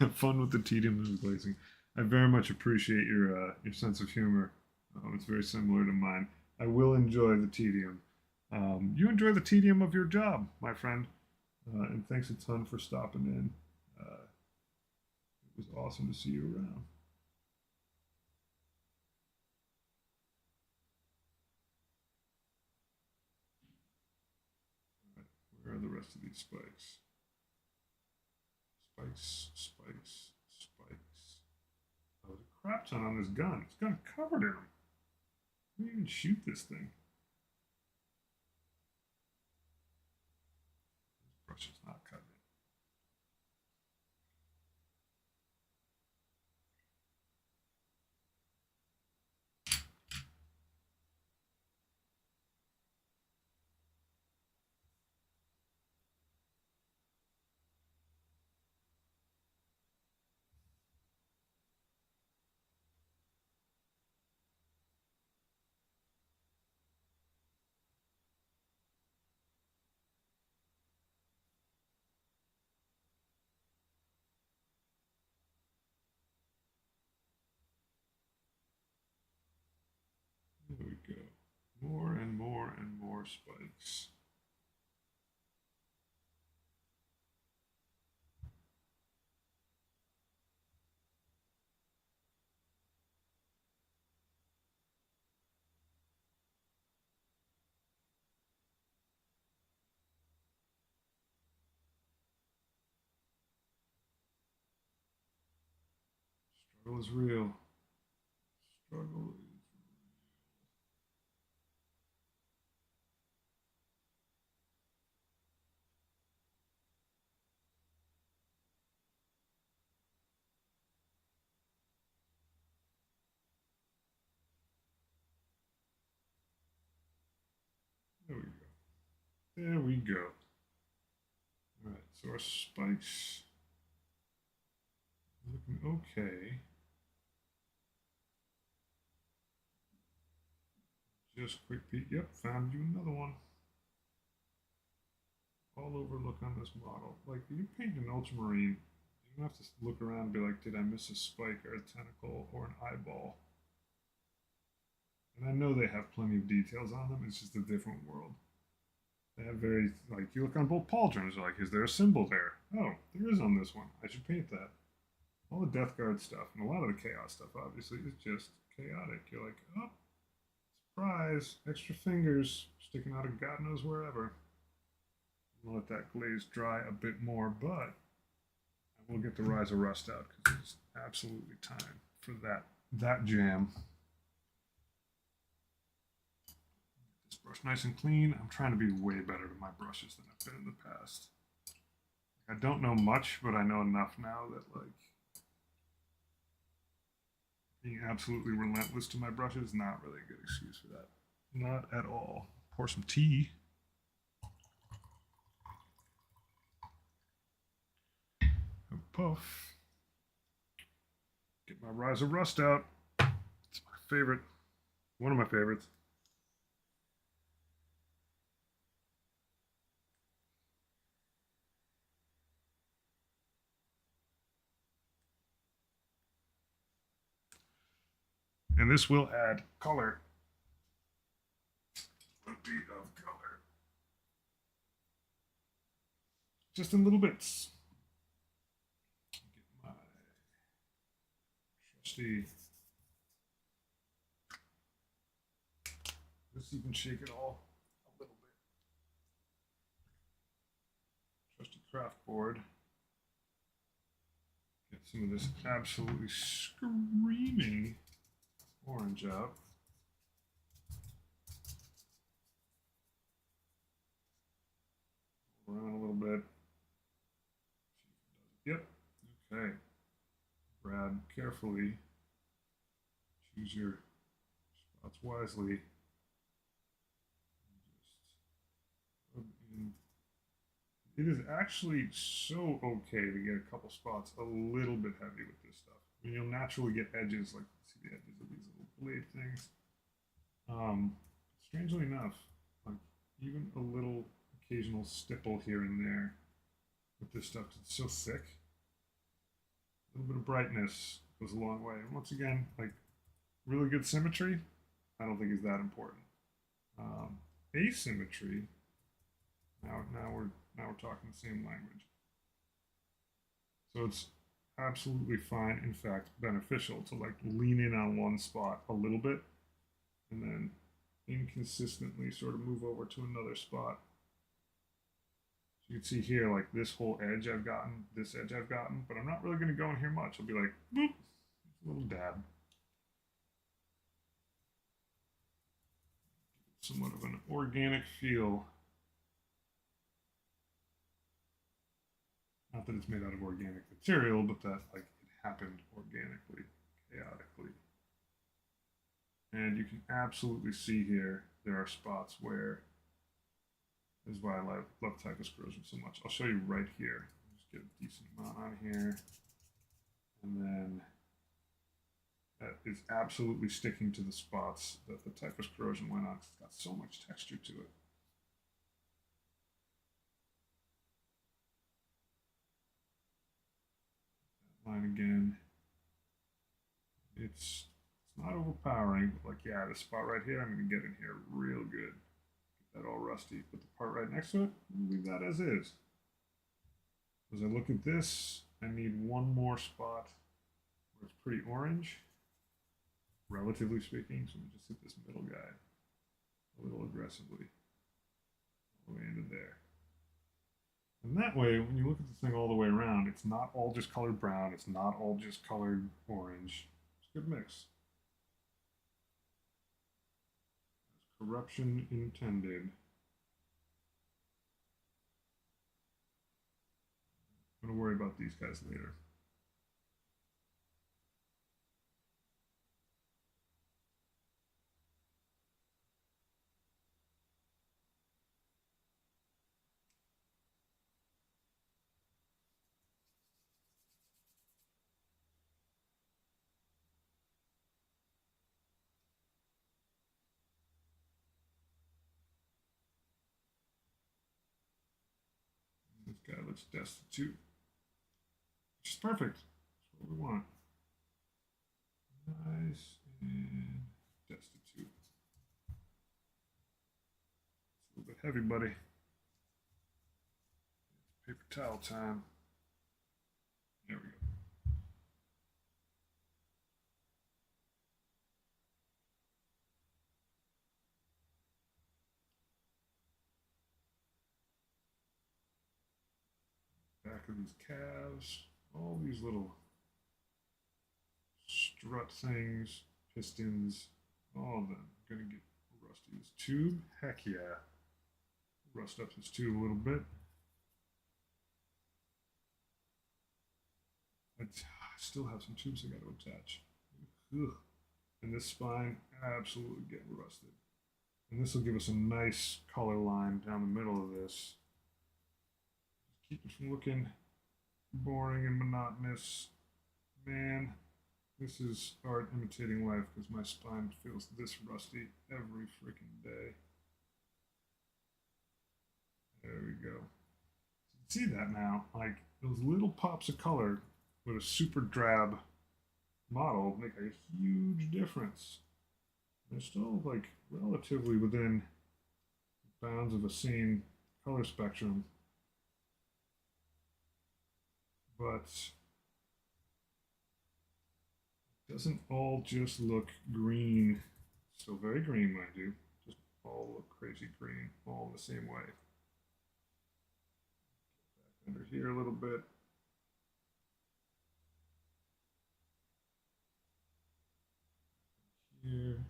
Have fun with the tedium of glazing. I very much appreciate your sense of humor. It's very similar to mine. I will enjoy the tedium. You enjoy the tedium of your job, my friend. And thanks a ton for stopping in. It was awesome to see you around. All right, where are the rest of these spikes? Spikes, spikes, spikes. Oh, there's a crap ton on this gun. This gun covered in them. How do you even shoot this thing? This brush is not cutting it. There we go. More and more and more spikes. Struggle is real. Struggle is There we go. There we go. All right, so our spikes looking okay. Just quick peek. Yep, found you another one. All over look on this model. Like, you paint an ultramarine, you don't have to look around and be like, did I miss a spike or a tentacle or an eyeball? And I know they have plenty of details on them, it's just a different world. They have very, like, you look on both pauldrons, like, is there a symbol there? Oh, there is on this one. I should paint that. All the Death Guard stuff, and a lot of the Chaos stuff, obviously, is just chaotic. You're like, oh, surprise, extra fingers sticking out of God knows wherever. I'll let that glaze dry a bit more, but I will get the Rise of Rust out because it's absolutely time for that jam. Get this brush nice and clean. I'm trying to be way better with my brushes than I've been in the past. I don't know much, but I know enough now that, like, being absolutely relentless to my brushes is not really a good excuse for that. Not at all. Pour some tea. Puff. Get my Rise of Rust out. It's my favorite. One of my favorites. And this will add color. A bit of color. Just in little bits. Get my trusty. Let's even shake it all a little bit. Trusty craft board. Get some of this absolutely screaming orange out. Around a little bit. Yep. Okay. Brad, carefully. Choose your spots wisely. It is actually so okay to get a couple spots a little bit heavy with this stuff. I mean, you'll naturally get edges, like see the edges of these little blade things. Strangely enough, like even a little occasional stipple here and there with this stuff, it's so thick. A little bit of brightness goes a long way. And once again, like really good symmetry, I don't think is that important. Asymmetry. Now we're talking the same language. So it's absolutely fine, in fact, beneficial to like lean in on one spot a little bit and then inconsistently sort of move over to another spot. So you can see here, like this whole edge I've gotten, this edge I've gotten, but I'm not really going to go in here much. I'll be like, boop, a little dab. Somewhat of an organic feel. Not that it's made out of organic material, but that like it happened organically, chaotically. And you can absolutely see here, there are spots where, this is why I love typhus corrosion so much. I'll show you right here. Just get a decent amount on here. And then that is absolutely sticking to the spots that the typhus corrosion went on. It's got so much texture to it. That line again. It's not overpowering, but like, yeah, this spot right here, I'm going to get in here real good. Get that all rusty. Put the part right next to it, leave that as is. As I look at this, I need one more spot where it's pretty orange, relatively speaking. So I'm going to just hit this middle guy a little aggressively, all the way into there. And that way, when you look at the thing all the way around, it's not all just colored brown, it's not all just colored orange. It's a good mix. Corruption intended. I'm going to worry about these guys later. guy looks destitute. Which is perfect. That's what we want. Nice and destitute. It's a little bit heavy, buddy. Paper towel time. There we go. Back of these calves, all these little strut things, pistons, all of them gonna get rusty. This tube, heck yeah. Rust up this tube a little bit. I still have some tubes I got to attach. Ugh. And this spine, absolutely getting rusted. And this will give us a nice color line down the middle of this. Keep it from looking boring and monotonous. Man, this is art imitating life because my spine feels this rusty every freaking day. There we go. So you can see that now, like those little pops of color with a super drab model make a huge difference. They're still like relatively within bounds of a sane color spectrum, but it doesn't all just look green. Still very green, mind you. Just all look crazy green, all the same way. Back under here a little bit. Here.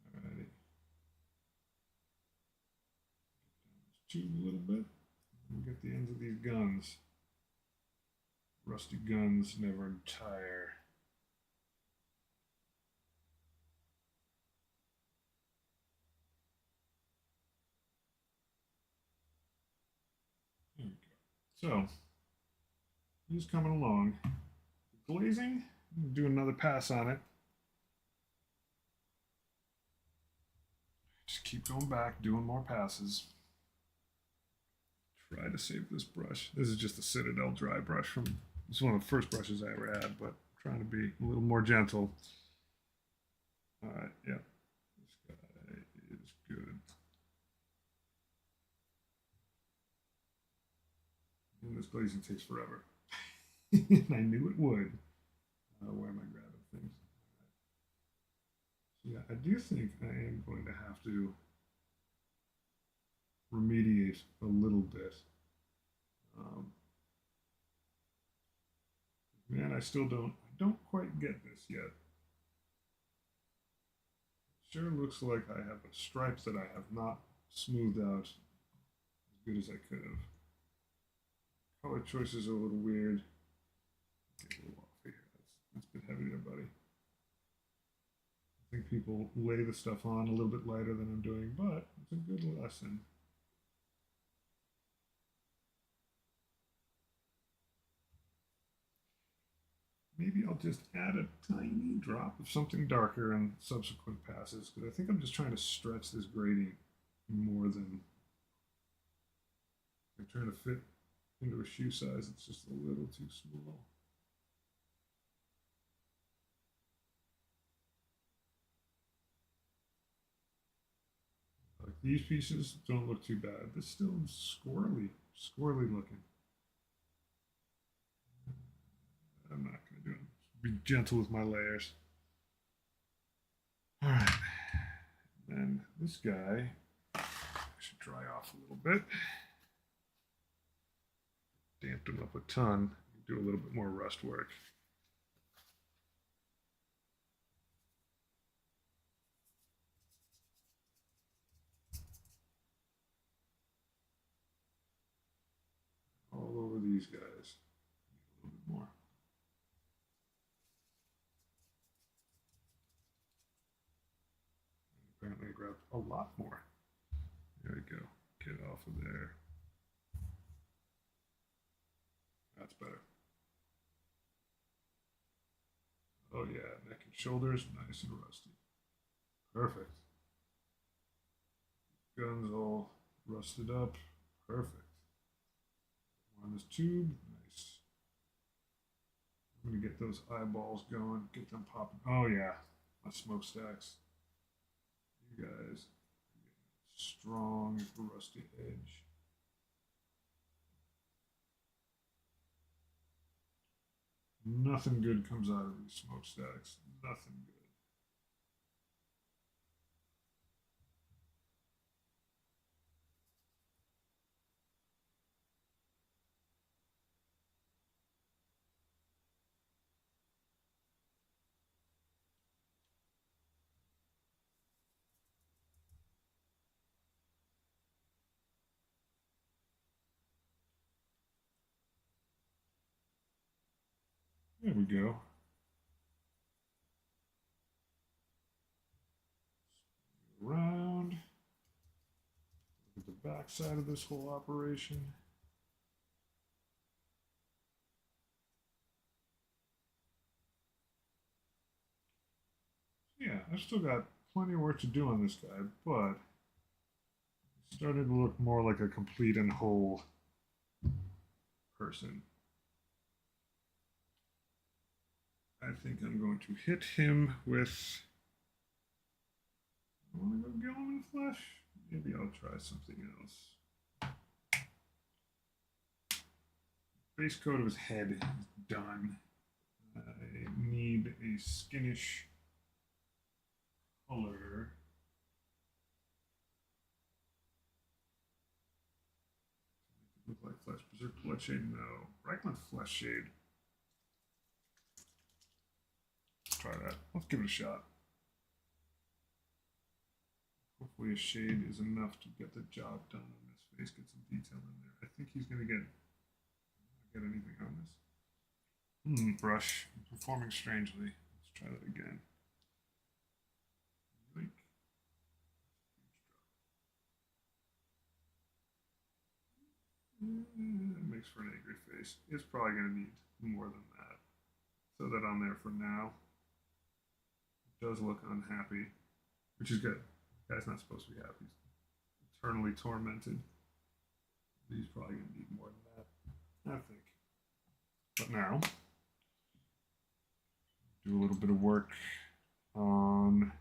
Alrighty. Get down this tube a little bit. And get the ends of these guns. Rusty guns never tire. There we go. So, he's coming along. Glazing, do another pass on it. Just keep going back, doing more passes. Try to save this brush. This is just a Citadel dry brush from, it's one of the first brushes I ever had, but I'm trying to be a little more gentle. All right, yeah, this guy is good. And this glazing takes forever. And I knew it would. Where am I grabbing things? So yeah, I do think I am going to have to remediate a little bit. Man, I don't quite get this yet. It sure looks like I have stripes that I have not smoothed out as good as I could have. Color choices are a little weird. Get a little off here. That's a bit heavy there, buddy. I think people lay the stuff on a little bit lighter than I'm doing, but it's a good lesson. Maybe I'll just add a tiny drop of something darker in subsequent passes, because I think I'm just trying to stretch this gradient more than I'm trying to fit into a shoe size. It's just a little too small. Like these pieces don't look too bad. This still is squirrely looking. I'm not going to do it. Be gentle with my layers. All right. And this guy should dry off a little bit. Damped him up a ton. Do a little bit more rust work. All over these guys. A little bit more. Apparently I grabbed a lot more. There we go. Get off of there. That's better. Oh yeah, neck and shoulders, nice and rusty. Perfect. Guns all rusted up. Perfect. On this tube. Nice. I'm going to get those eyeballs going, get them popping. Oh, yeah. My smokestacks. You guys. Strong, rusty edge. Nothing good comes out of these smokestacks. Nothing good. There we go. Around. Look at the back side of this whole operation. Yeah, I've still got plenty of work to do on this guy, but it's starting to look more like a complete and whole person. I think I'm going to hit him with. I want to go kill him in flesh. Maybe I'll try something else. Base coat of his head is done. I need a skinish color. Look like flesh. Berserk blood shade? No. Reichland flesh shade. Let's try that. Let's give it a shot. Hopefully a shade is enough to get the job done on this face, get some detail in there. I think he's going to not get anything on this. Brush. Performing strangely. Let's try that again. Yoink. It makes for an angry face. It's probably going to need more than that. Throw that on there for now. It does look unhappy, which is good. The guy's not supposed to be happy. He's eternally tormented. He's probably going to need more than that, I think. But now, do a little bit of work on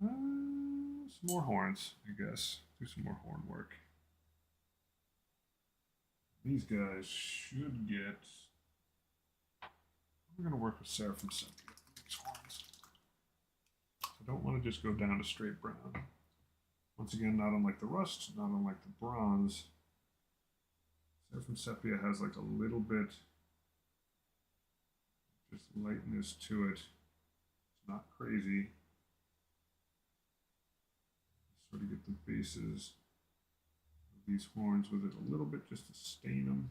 some more horns, I guess. Do some more horn work. These guys should get. We're going to work with Seraphim Sepia. These horns. I don't want to just go down to straight brown. Once again, not unlike the rust, not unlike the bronze. Seraphim Sepia has like a little bit just lightness to it. It's not crazy. Sort of get the bases of these horns with it a little bit just to stain them.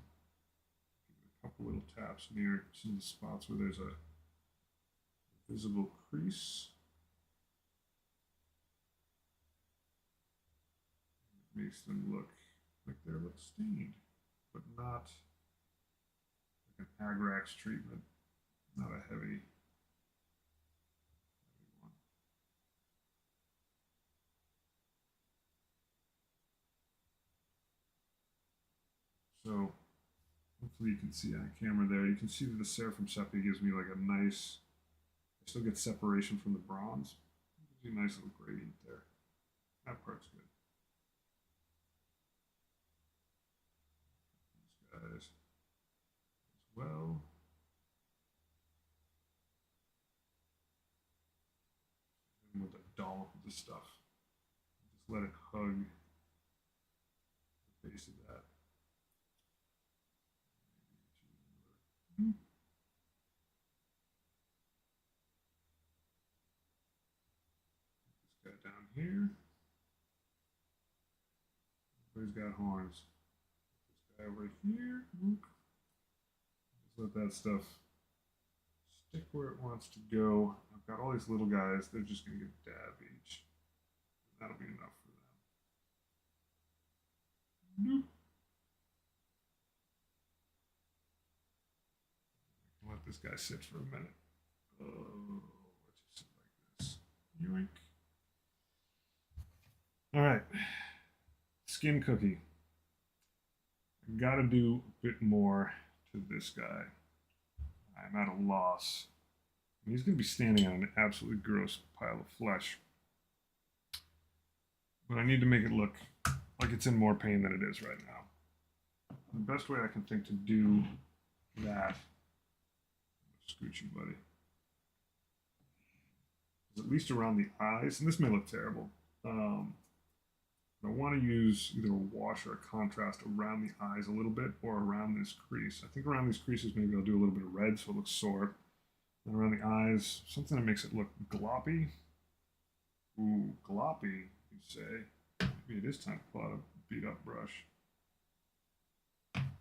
Give it a couple little taps near some of the spots where there's a visible crease. It makes them look like they're stained, but not like an Agrax treatment, not a heavy one. So hopefully you can see on camera there, you can see that the Seraphim Sepia gives me like a nice, I still get separation from the bronze. It gives you a nice little gradient there. That part's good. These guys as well. And with a dollop of the stuff. Just let it hug the base of that. This guy down here. Everybody's got horns. This guy over here. Just let that stuff stick where it wants to go. I've got all these little guys. They're just going to get a dab each. That'll be enough for them. Nope. Let this guy sit for a minute. Oh, let's just sit like this. Yoink. All right. Skin cookie. I gotta do a bit more to this guy. I'm at a loss. He's gonna be standing on an absolutely gross pile of flesh. But I need to make it look like it's in more pain than it is right now. The best way I can think to do that, scoot you, buddy, is at least around the eyes, and this may look terrible. I want to use either a wash or a contrast around the eyes a little bit, or around this crease. I think around these creases maybe I'll do a little bit of red so it looks sore. And around the eyes, something that makes it look gloppy. Ooh, gloppy, you say? Maybe it is time to pull out a beat up brush.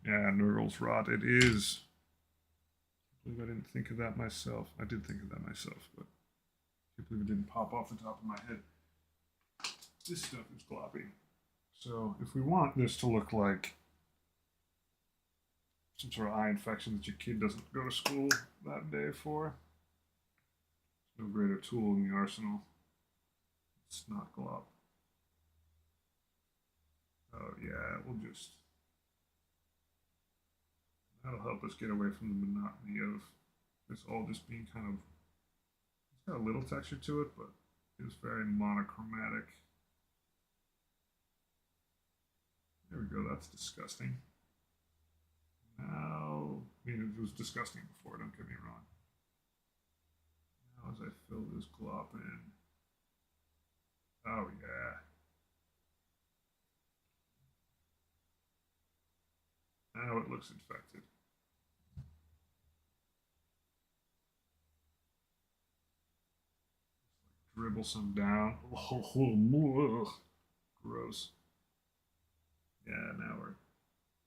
Yeah, Nurgle's Rot, it is. I can't believe I didn't think of that myself. I did think of that myself, but I can't believe it didn't pop off the top of my head. This stuff is gloppy. So if we want this to look like some sort of eye infection that your kid doesn't go to school that day for, there's no greater tool in the arsenal. It's not glop. Oh yeah, that'll help us get away from the monotony of this all just being kind of, it's got a little texture to it, but it's very monochromatic. There we go, that's disgusting. Now, I mean, it was disgusting before, don't get me wrong. Now as I fill this glop in, oh yeah. Now it looks infected. Dribble some down. Oh, gross. Yeah,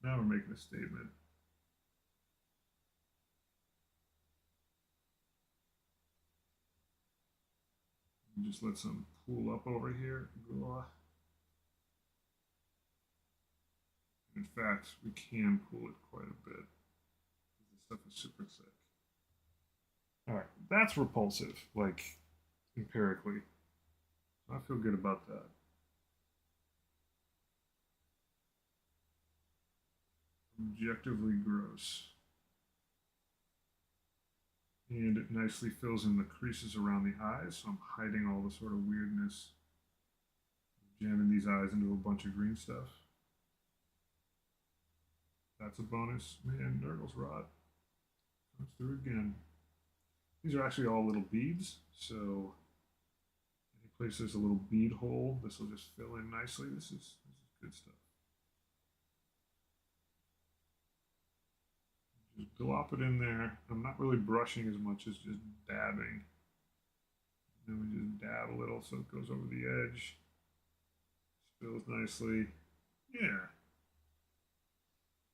now we're making a statement. Just let some pool up over here. In fact, we can pool it quite a bit. This stuff is super thick. All right, that's repulsive, like empirically. I feel good about that. Objectively gross. And it nicely fills in the creases around the eyes, so I'm hiding all the sort of weirdness, jamming these eyes into a bunch of green stuff. That's a bonus. Man, Nurgle's Rot comes through again. These are actually all little beads, so any place there's a little bead hole, this will just fill in nicely. This is good stuff. Just glop it in there. I'm not really brushing as much as just dabbing. And then we just dab a little so it goes over the edge. Fills nicely. Yeah.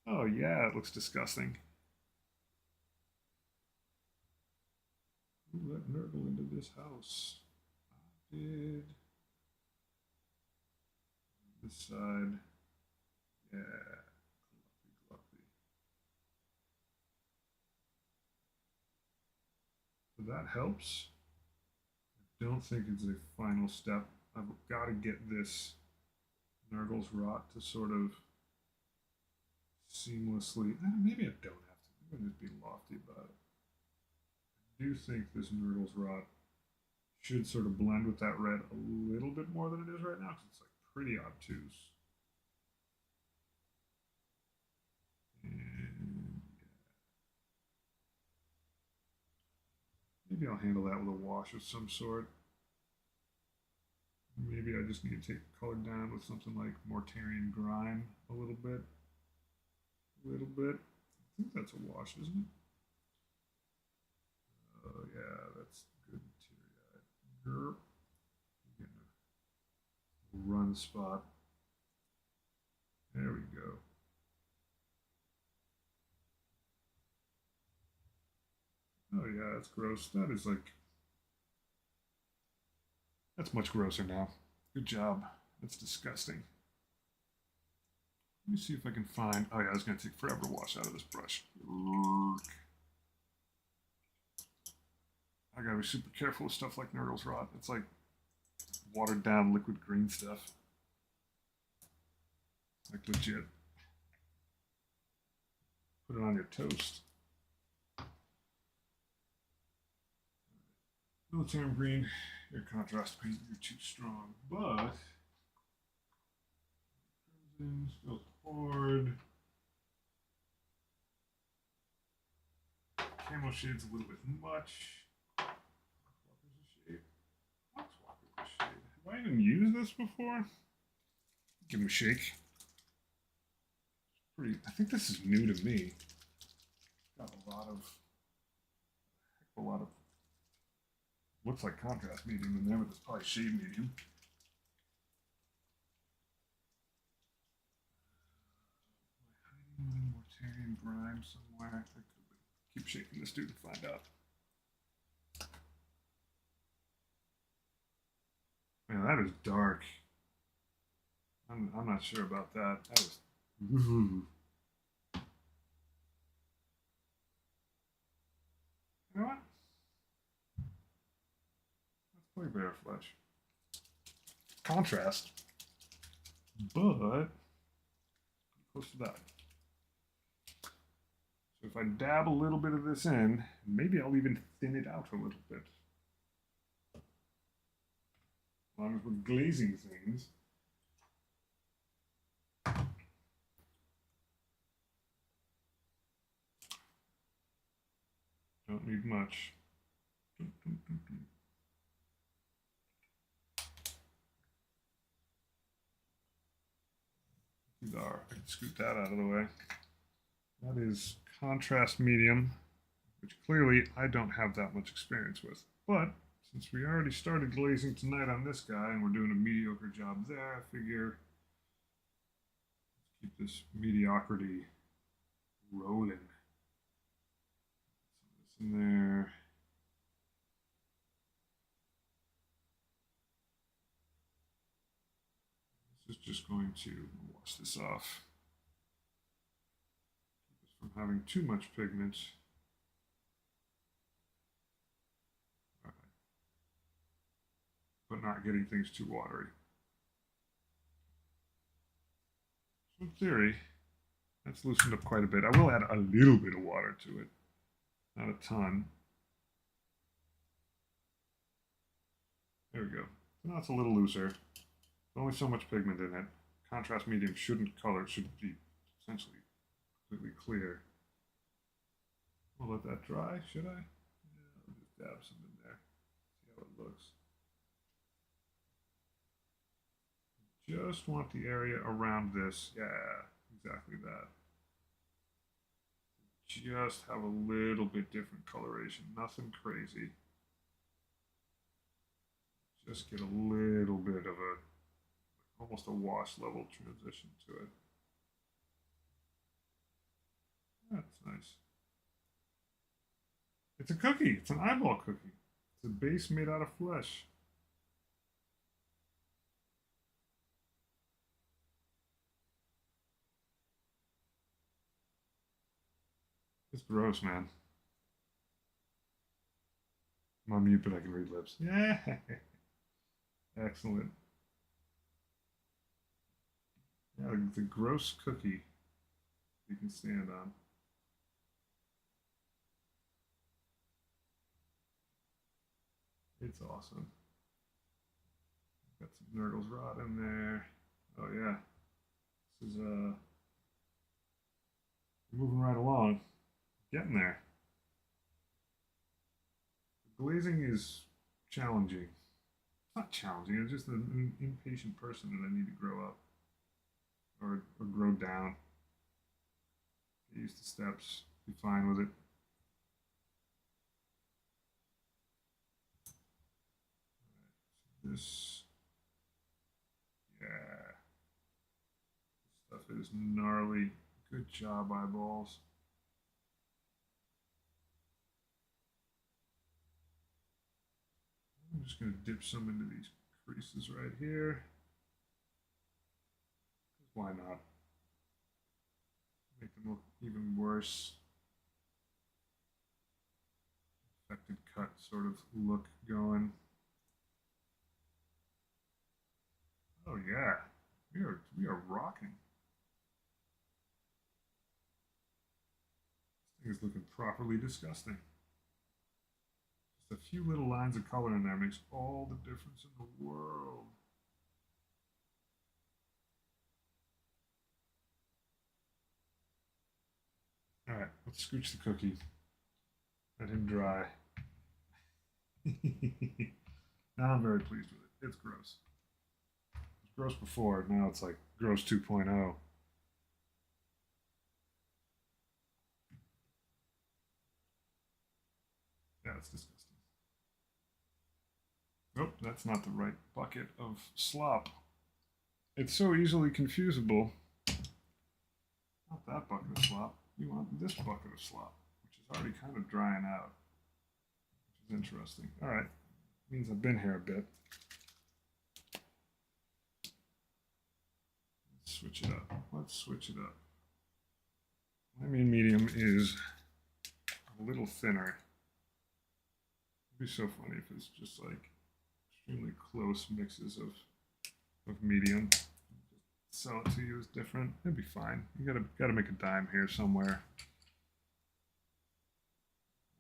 Oh yeah, it looks disgusting. Who let Nurgle into this house? I did. This side. Yeah. So that helps. I don't think it's a final step. I've got to get this Nurgle's Rot to sort of seamlessly. Maybe I don't have to. I'm going to just be lofty about it. I do think this Nurgle's Rot should sort of blend with that red a little bit more than it is right now because it's like pretty obtuse. And maybe I'll handle that with a wash of some sort. Maybe I just need to take the color down with something like Mortarian Grime a little bit. A little bit. I think that's a wash, isn't it? Oh, yeah, that's good teary-eyed. Getting a run spot. There we go. Oh, yeah, that's gross. That is like... That's much grosser now. Good job. That's disgusting. Let me see if I can find... Oh, yeah, it's going to take forever to wash out of this brush. I gotta be super careful with stuff like Nurgle's Rot. It's like watered down liquid green stuff. Like legit. Put it on your toast. Military green, your contrast paint, you're too strong, but crimson, still hard. Camo shade's a little bit much. Walker's a shade. What's Walker's a shade? Have I even used this before? Give him a shake. Pretty. I think this is new to me. Got a lot of. Looks like contrast medium in there, but it's probably shade medium. Am I hiding Mortarian grime somewhere? I could keep shaking this dude to find out. Man, that is dark. I'm not sure about that. That was. Ooh. You know what? Let's play Bear Flesh. Contrast. But close to that. So if I dab a little bit of this in, maybe I'll even thin it out a little bit. As long as we're glazing things. Don't need much. There, I can scoot that out of the way. That is contrast medium, which clearly I don't have that much experience with. But since we already started glazing tonight on this guy and we're doing a mediocre job there, I figure let's keep this mediocrity rolling. Some of this in there. This is just going to wash this off. Keep this from having too much pigment. All right. But not getting things too watery. So in theory, that's loosened up quite a bit. I will add a little bit of water to it. Not a ton. There we go. So now it's a little looser. There's only so much pigment in it. Contrast medium shouldn't color, it should be essentially completely clear. I'll let that dry, should I? Yeah, I'll just dab some in there. See how it looks. Just want the area around this. Yeah, exactly that. Just have a little bit different coloration. Nothing crazy. Just get a little bit of a almost a wash level transition to it. That's nice. It's a cookie. It's an eyeball cookie. It's a base made out of flesh. It's gross, man. I'm on mute, but I can read lips. Yeah. Excellent. Yeah, it's a gross cookie you can stand on. It's awesome. Got some Nurgle's Rot in there. Oh yeah. This is moving right along. Getting there. The glazing is challenging. It's not challenging, it's just an impatient person that I need to grow up. Or grow down. Get used to steps. Be fine with it. This, yeah, this stuff is gnarly. Good job, eyeballs. I'm just going to dip some into these creases right here. Why not? Make them look even worse. Affected cut sort of look going. Oh yeah, we are rocking. is looking properly disgusting. Just a few little lines of color in there makes all the difference in the world. All right, let's scooch the cookie. Let him dry. Now I'm very pleased with it. It's gross. It was gross before. Now it's like gross 2.0. Yeah, it's disgusting. Nope, that's not the right bucket of slop. It's so easily confusable. Not that bucket of slop. You want this bucket of slop, which is already kind of drying out, which is interesting. All right, means I've been here a bit. Let's switch it up. Let's switch it up. My main medium is a little thinner. It'd be so funny if it's just like extremely close mixes of medium. Sell it to you as different. It'd be fine. You gotta make a dime here somewhere.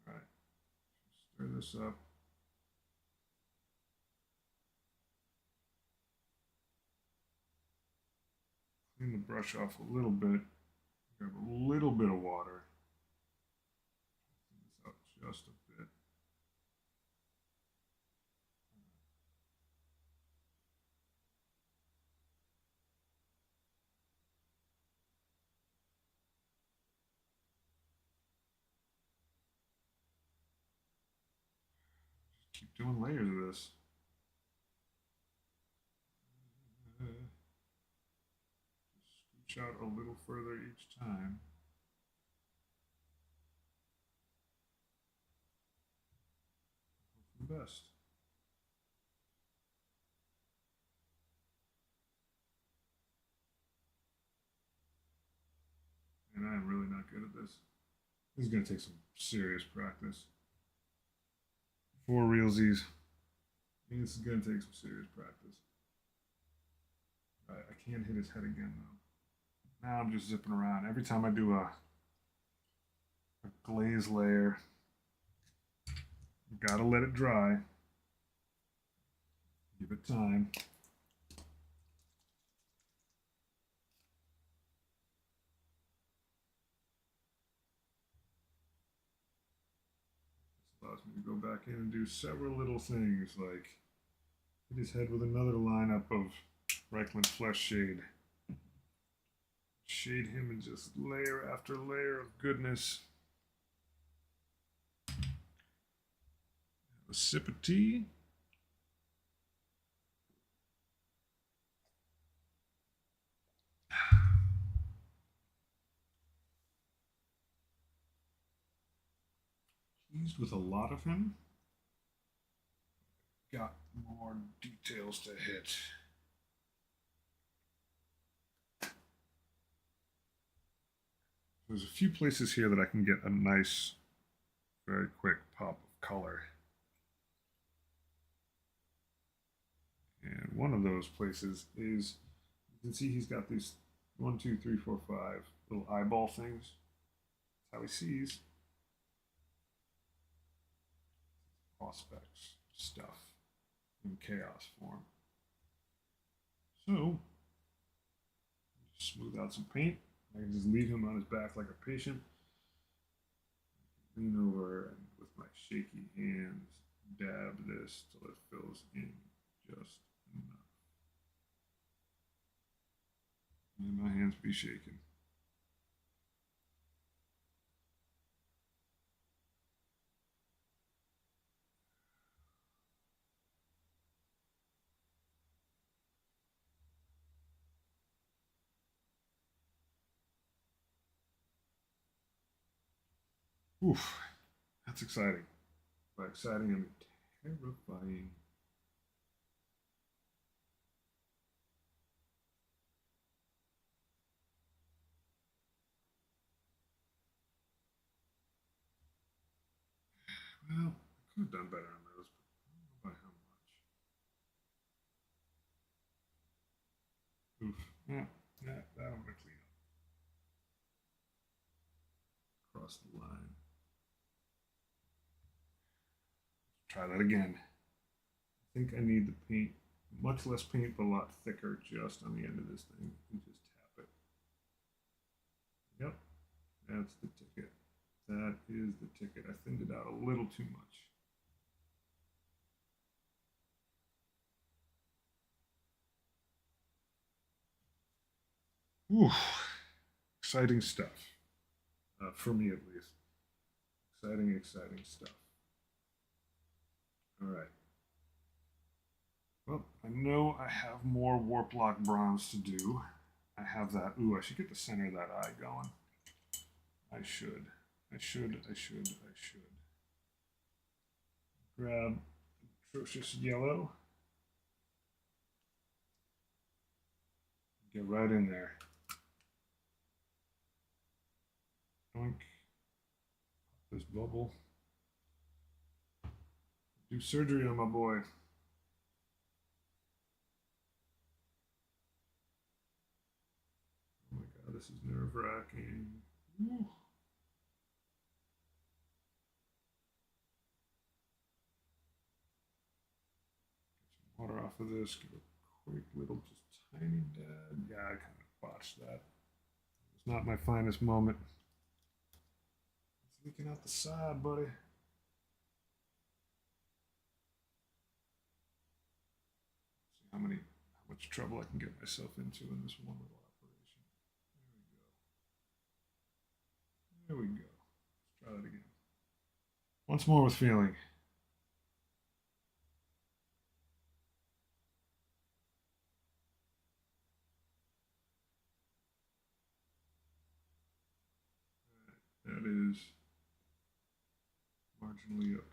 All right, stir this up. Clean the brush off a little bit. Grab a little bit of water. Clean this up just a bit. Keep doing layers of this. Just scooch out a little further each time. Hope for the best. And I'm really not good at this. This is going to take some serious practice. For realsies. This is going to take some serious practice. Right, I can't hit his head again though. Now I'm just zipping around. Every time I do a glaze layer, you gotta let it dry. Give it time. This allows me to go back in and do several little things like hit his head with another lineup of Reichland Flesh Shade. Shade him in just layer after layer of goodness. Have a sip of tea. Pleased with a lot of him. Got more details to hit. There's a few places here that I can get a nice, very quick pop of color. And one of those places is, you can see he's got these 1, 2, 3, 4, 5 little eyeball things. That's how he sees. Auspex stuff in chaos form. So, just smooth out some paint. I can just leave him on his back like a patient. Lean over and with my shaky hands dab this till it fills in just enough. And my hands be shaking. Oof, that's exciting. By exciting, I mean terrifying. Well, I could have done better on those, but I don't know by how much. Oof. Yeah, that I'm gonna clean up. Cross across the line. Try that again. I think I need the paint, much less paint, but a lot thicker just on the end of this thing. And just tap it. Yep, that's the ticket. That is the ticket. I thinned it out a little too much. Ooh, exciting stuff. For me at least. Exciting stuff. All right. Well, I know I have more warp lock bronze to do. I have that. Ooh, I should get the center of that eye going. I should. Grab atrocious yellow. Get right in there. Doink. This bubble. Do surgery on my boy. Oh my god, this is nerve-wracking. Get some water off of this. Give a quick little, just tiny dab. Yeah, I kind of botched that. It's not my finest moment. It's leaking out the side, buddy. See how much trouble I can get myself into in this one little operation. There we go. Let's try that again. Once more with feeling. That is marginally okay.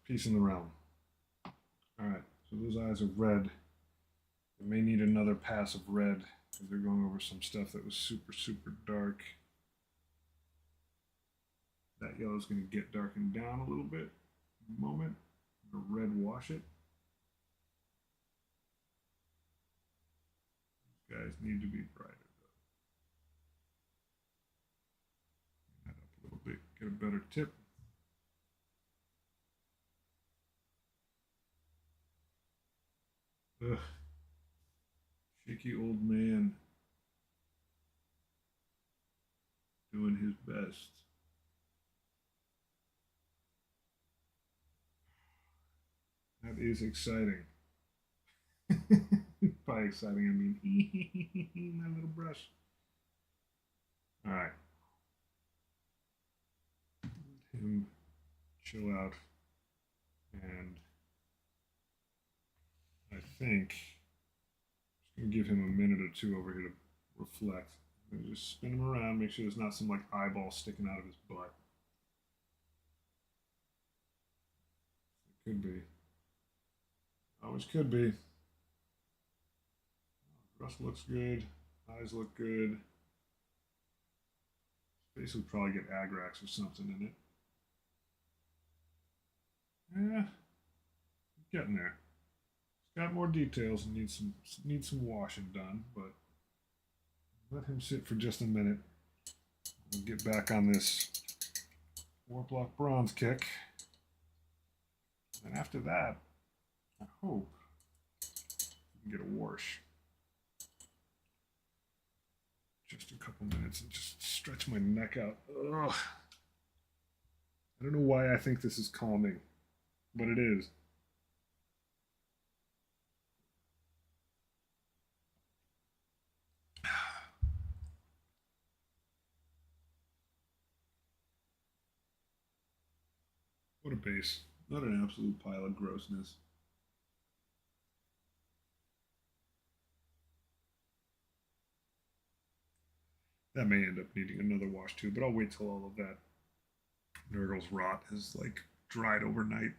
Peace in the realm. All right, so those eyes are red. They may need another pass of red because they're going over some stuff that was super dark. That yellow is going to get darkened down a little bit in a moment. The red wash it. These guys need to be brighter though. That up a little bit, get a better tip. Ugh. Shaky old man doing his best. That is exciting. By exciting, I mean my little brush. All right. Let him chill out. And I think I'm just going to give him a minute or two over here to reflect. I'm going to just spin him around, make sure there's not some like eyeball sticking out of his butt. It could be. Always could be. Brush looks good. Eyes look good. Face would probably get Agrax or something in it. Yeah, getting there. It's got more details and needs some washing done, but let him sit for just a minute. We'll get back on this Warp Lock Bronze kick. And after that, I hope we can get a wash. Just a couple minutes and just stretch my neck out. Ugh. I don't know why I think this is calming, but it is. What a base. Not an absolute pile of grossness. That may end up needing another wash too, but I'll wait till all of that Nurgle's rot is like dried overnight.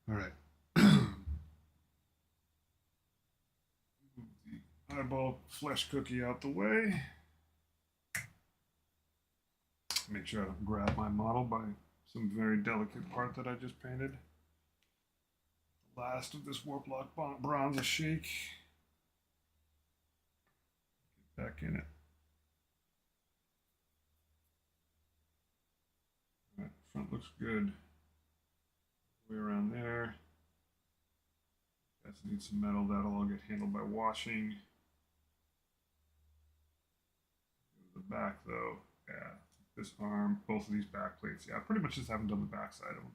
All right. Move the eyeball flesh cookie out the way. Make sure I don't grab my model by some very delicate part that I just painted. The last of this warp lock bronze a shake. Get back in it. All right, front looks good. Way around there. Guys need some metal. That'll all get handled by washing. The back though, yeah. This arm, both of these back plates. Yeah, I pretty much just haven't done the back side of them.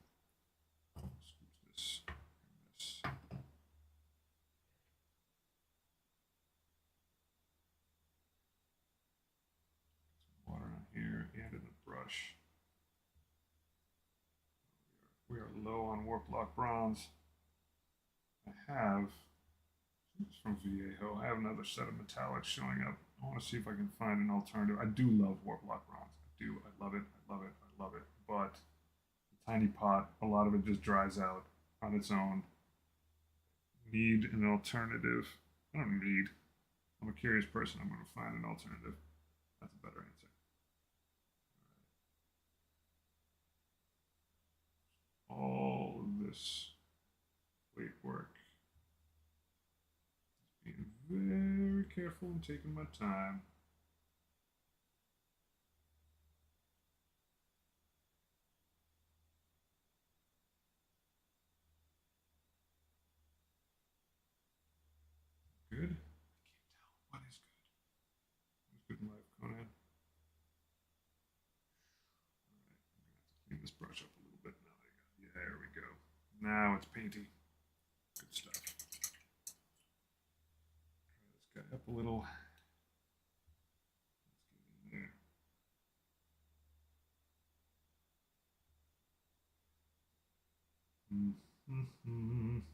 Scoop this and this. Some water on here and in the brush. We are low on warp lock bronze. I have, it's from Viejo, I have another set of metallics showing up. I want to see if I can find an alternative. I do love warp lock bronze. I do. I love it. I love it. I love it. But the tiny pot, a lot of it just dries out on its own. Need an alternative. I don't need. I'm a curious person. I'm going to find an alternative. That's a better answer. All of this plate work. Just being very careful and taking my time. Good? I can't tell. What is good? What is good in life, Conan? Alright, I'm going to have to clean this brush up a little bit now. Yeah, there we go. Now it's painty. Good stuff. Try this guy up a little. Let's get in there. Mm-hmm.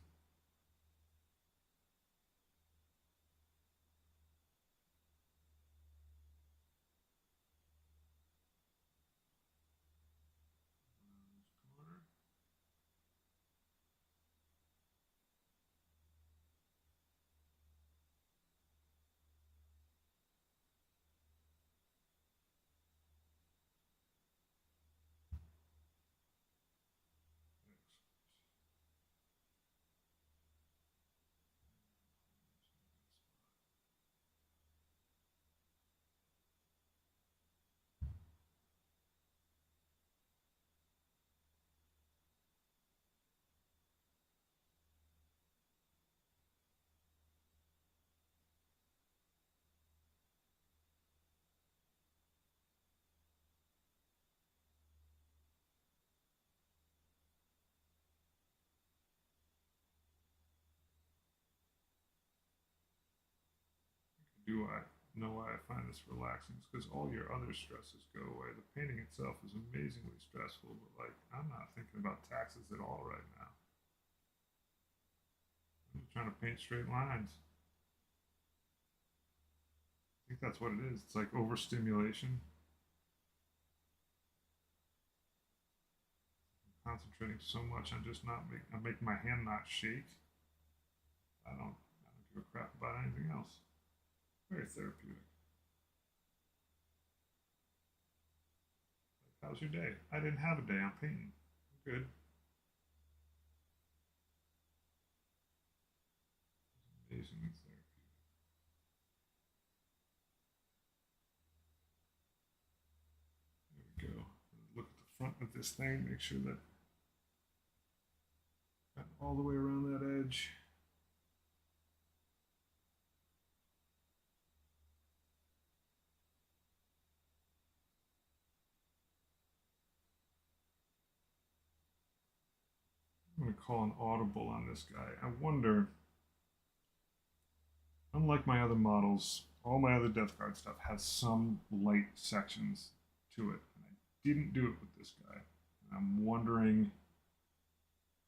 Do I know why I find this relaxing? It's because all your other stresses go away. The painting itself is amazingly stressful, but like I'm not thinking about taxes at all right now. I'm just trying to paint straight lines. I think that's what it is. It's like overstimulation. I'm concentrating so much on just not I'm making my hand not shake. I don't give a crap about anything else. Very therapeutic. Like, how's your day? I didn't have a day. I'm painting. I'm good. Amazingly therapeutic. There we go. Look at the front of this thing. Make sure that got all the way around that edge. I'm going to call an audible on this guy. I wonder, unlike my other models, all my other Death Guard stuff has some light sections to it. And I didn't do it with this guy. And I'm wondering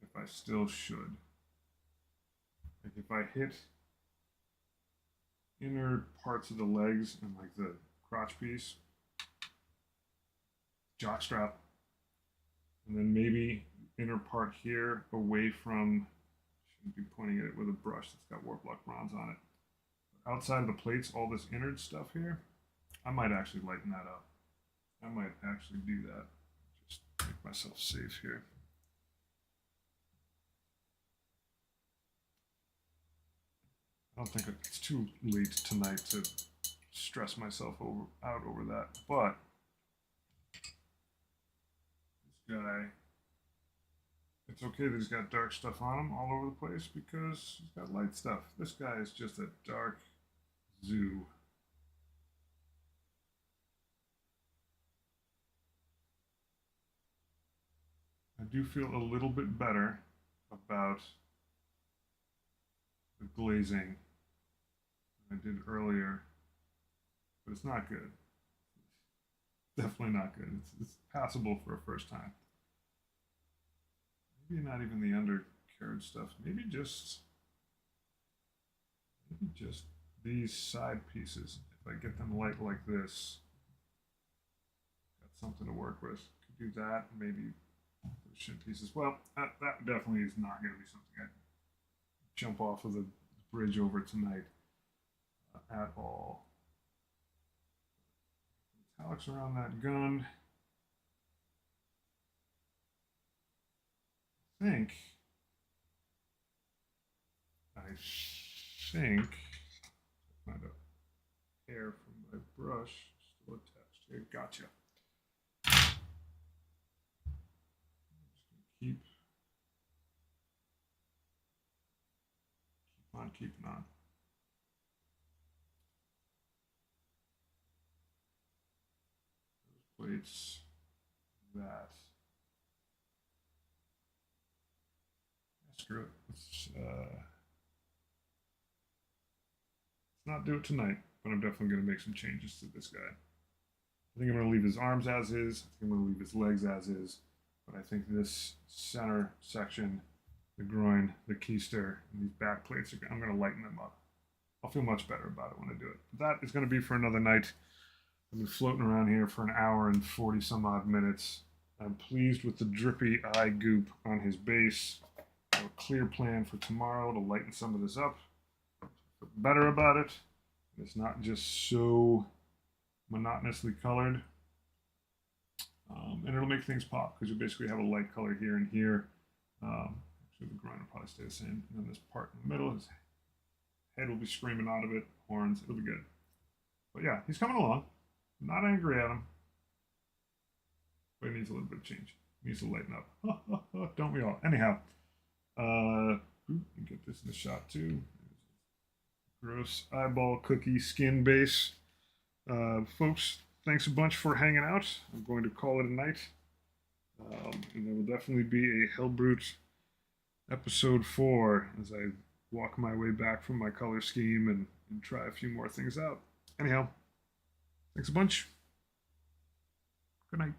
if I still should. Like if I hit inner parts of the legs and like the crotch piece, jockstrap, and then maybe inner part here away from, shouldn't be pointing at it with a brush that's got warp lock bronze on it. But outside of the plates, all this innard stuff here, I might actually lighten that up. I might actually do that. Just make myself safe here. I don't think it's too late tonight to stress myself out over that, but this guy, it's okay that he's got dark stuff on him all over the place because he's got light stuff. This guy is just a dark zoo. I do feel a little bit better about the glazing than I did earlier, but it's not good. Definitely not good. It's passable for a first time. Maybe not even the undercarriage stuff. Maybe just these side pieces. If I get them light like this, got something to work with. Could do that. Maybe those shin pieces. Well, that definitely is not going to be something I jump off of the bridge over tonight at all. Metallics around that gun. I think find a hair from my brush still attached here. Gotcha. Keep on keeping on. Those plates, that. Screw it. Let's not do it tonight, but I'm definitely going to make some changes to this guy. I think I'm going to leave his arms as is. I think I'm going to leave his legs as is. But I think this center section, the groin, the keister, and these back plates, I'm going to lighten them up. I'll feel much better about it when I do it. But that is going to be for another night. I've been floating around here for an hour and 40 some odd minutes. I'm pleased with the drippy eye goop on his base. I have a clear plan for tomorrow to lighten some of this up. Feel better about it. It's not just so monotonously colored. And it'll make things pop because you basically have a light color here and here. Actually, the groin will probably stay the same. And then this part in the middle, his head will be screaming out of it, horns, it'll be good. But yeah, he's coming along. I'm not angry at him. But he needs a little bit of change. He needs to lighten up. Don't we all? Anyhow, get this in the shot too. Gross eyeball cookie skin base. Folks, thanks a bunch for hanging out. I'm going to call it a night. And there will definitely be a Helbrute episode 4 as I walk my way back from my color scheme and try a few more things out. Anyhow, thanks a bunch. Good night.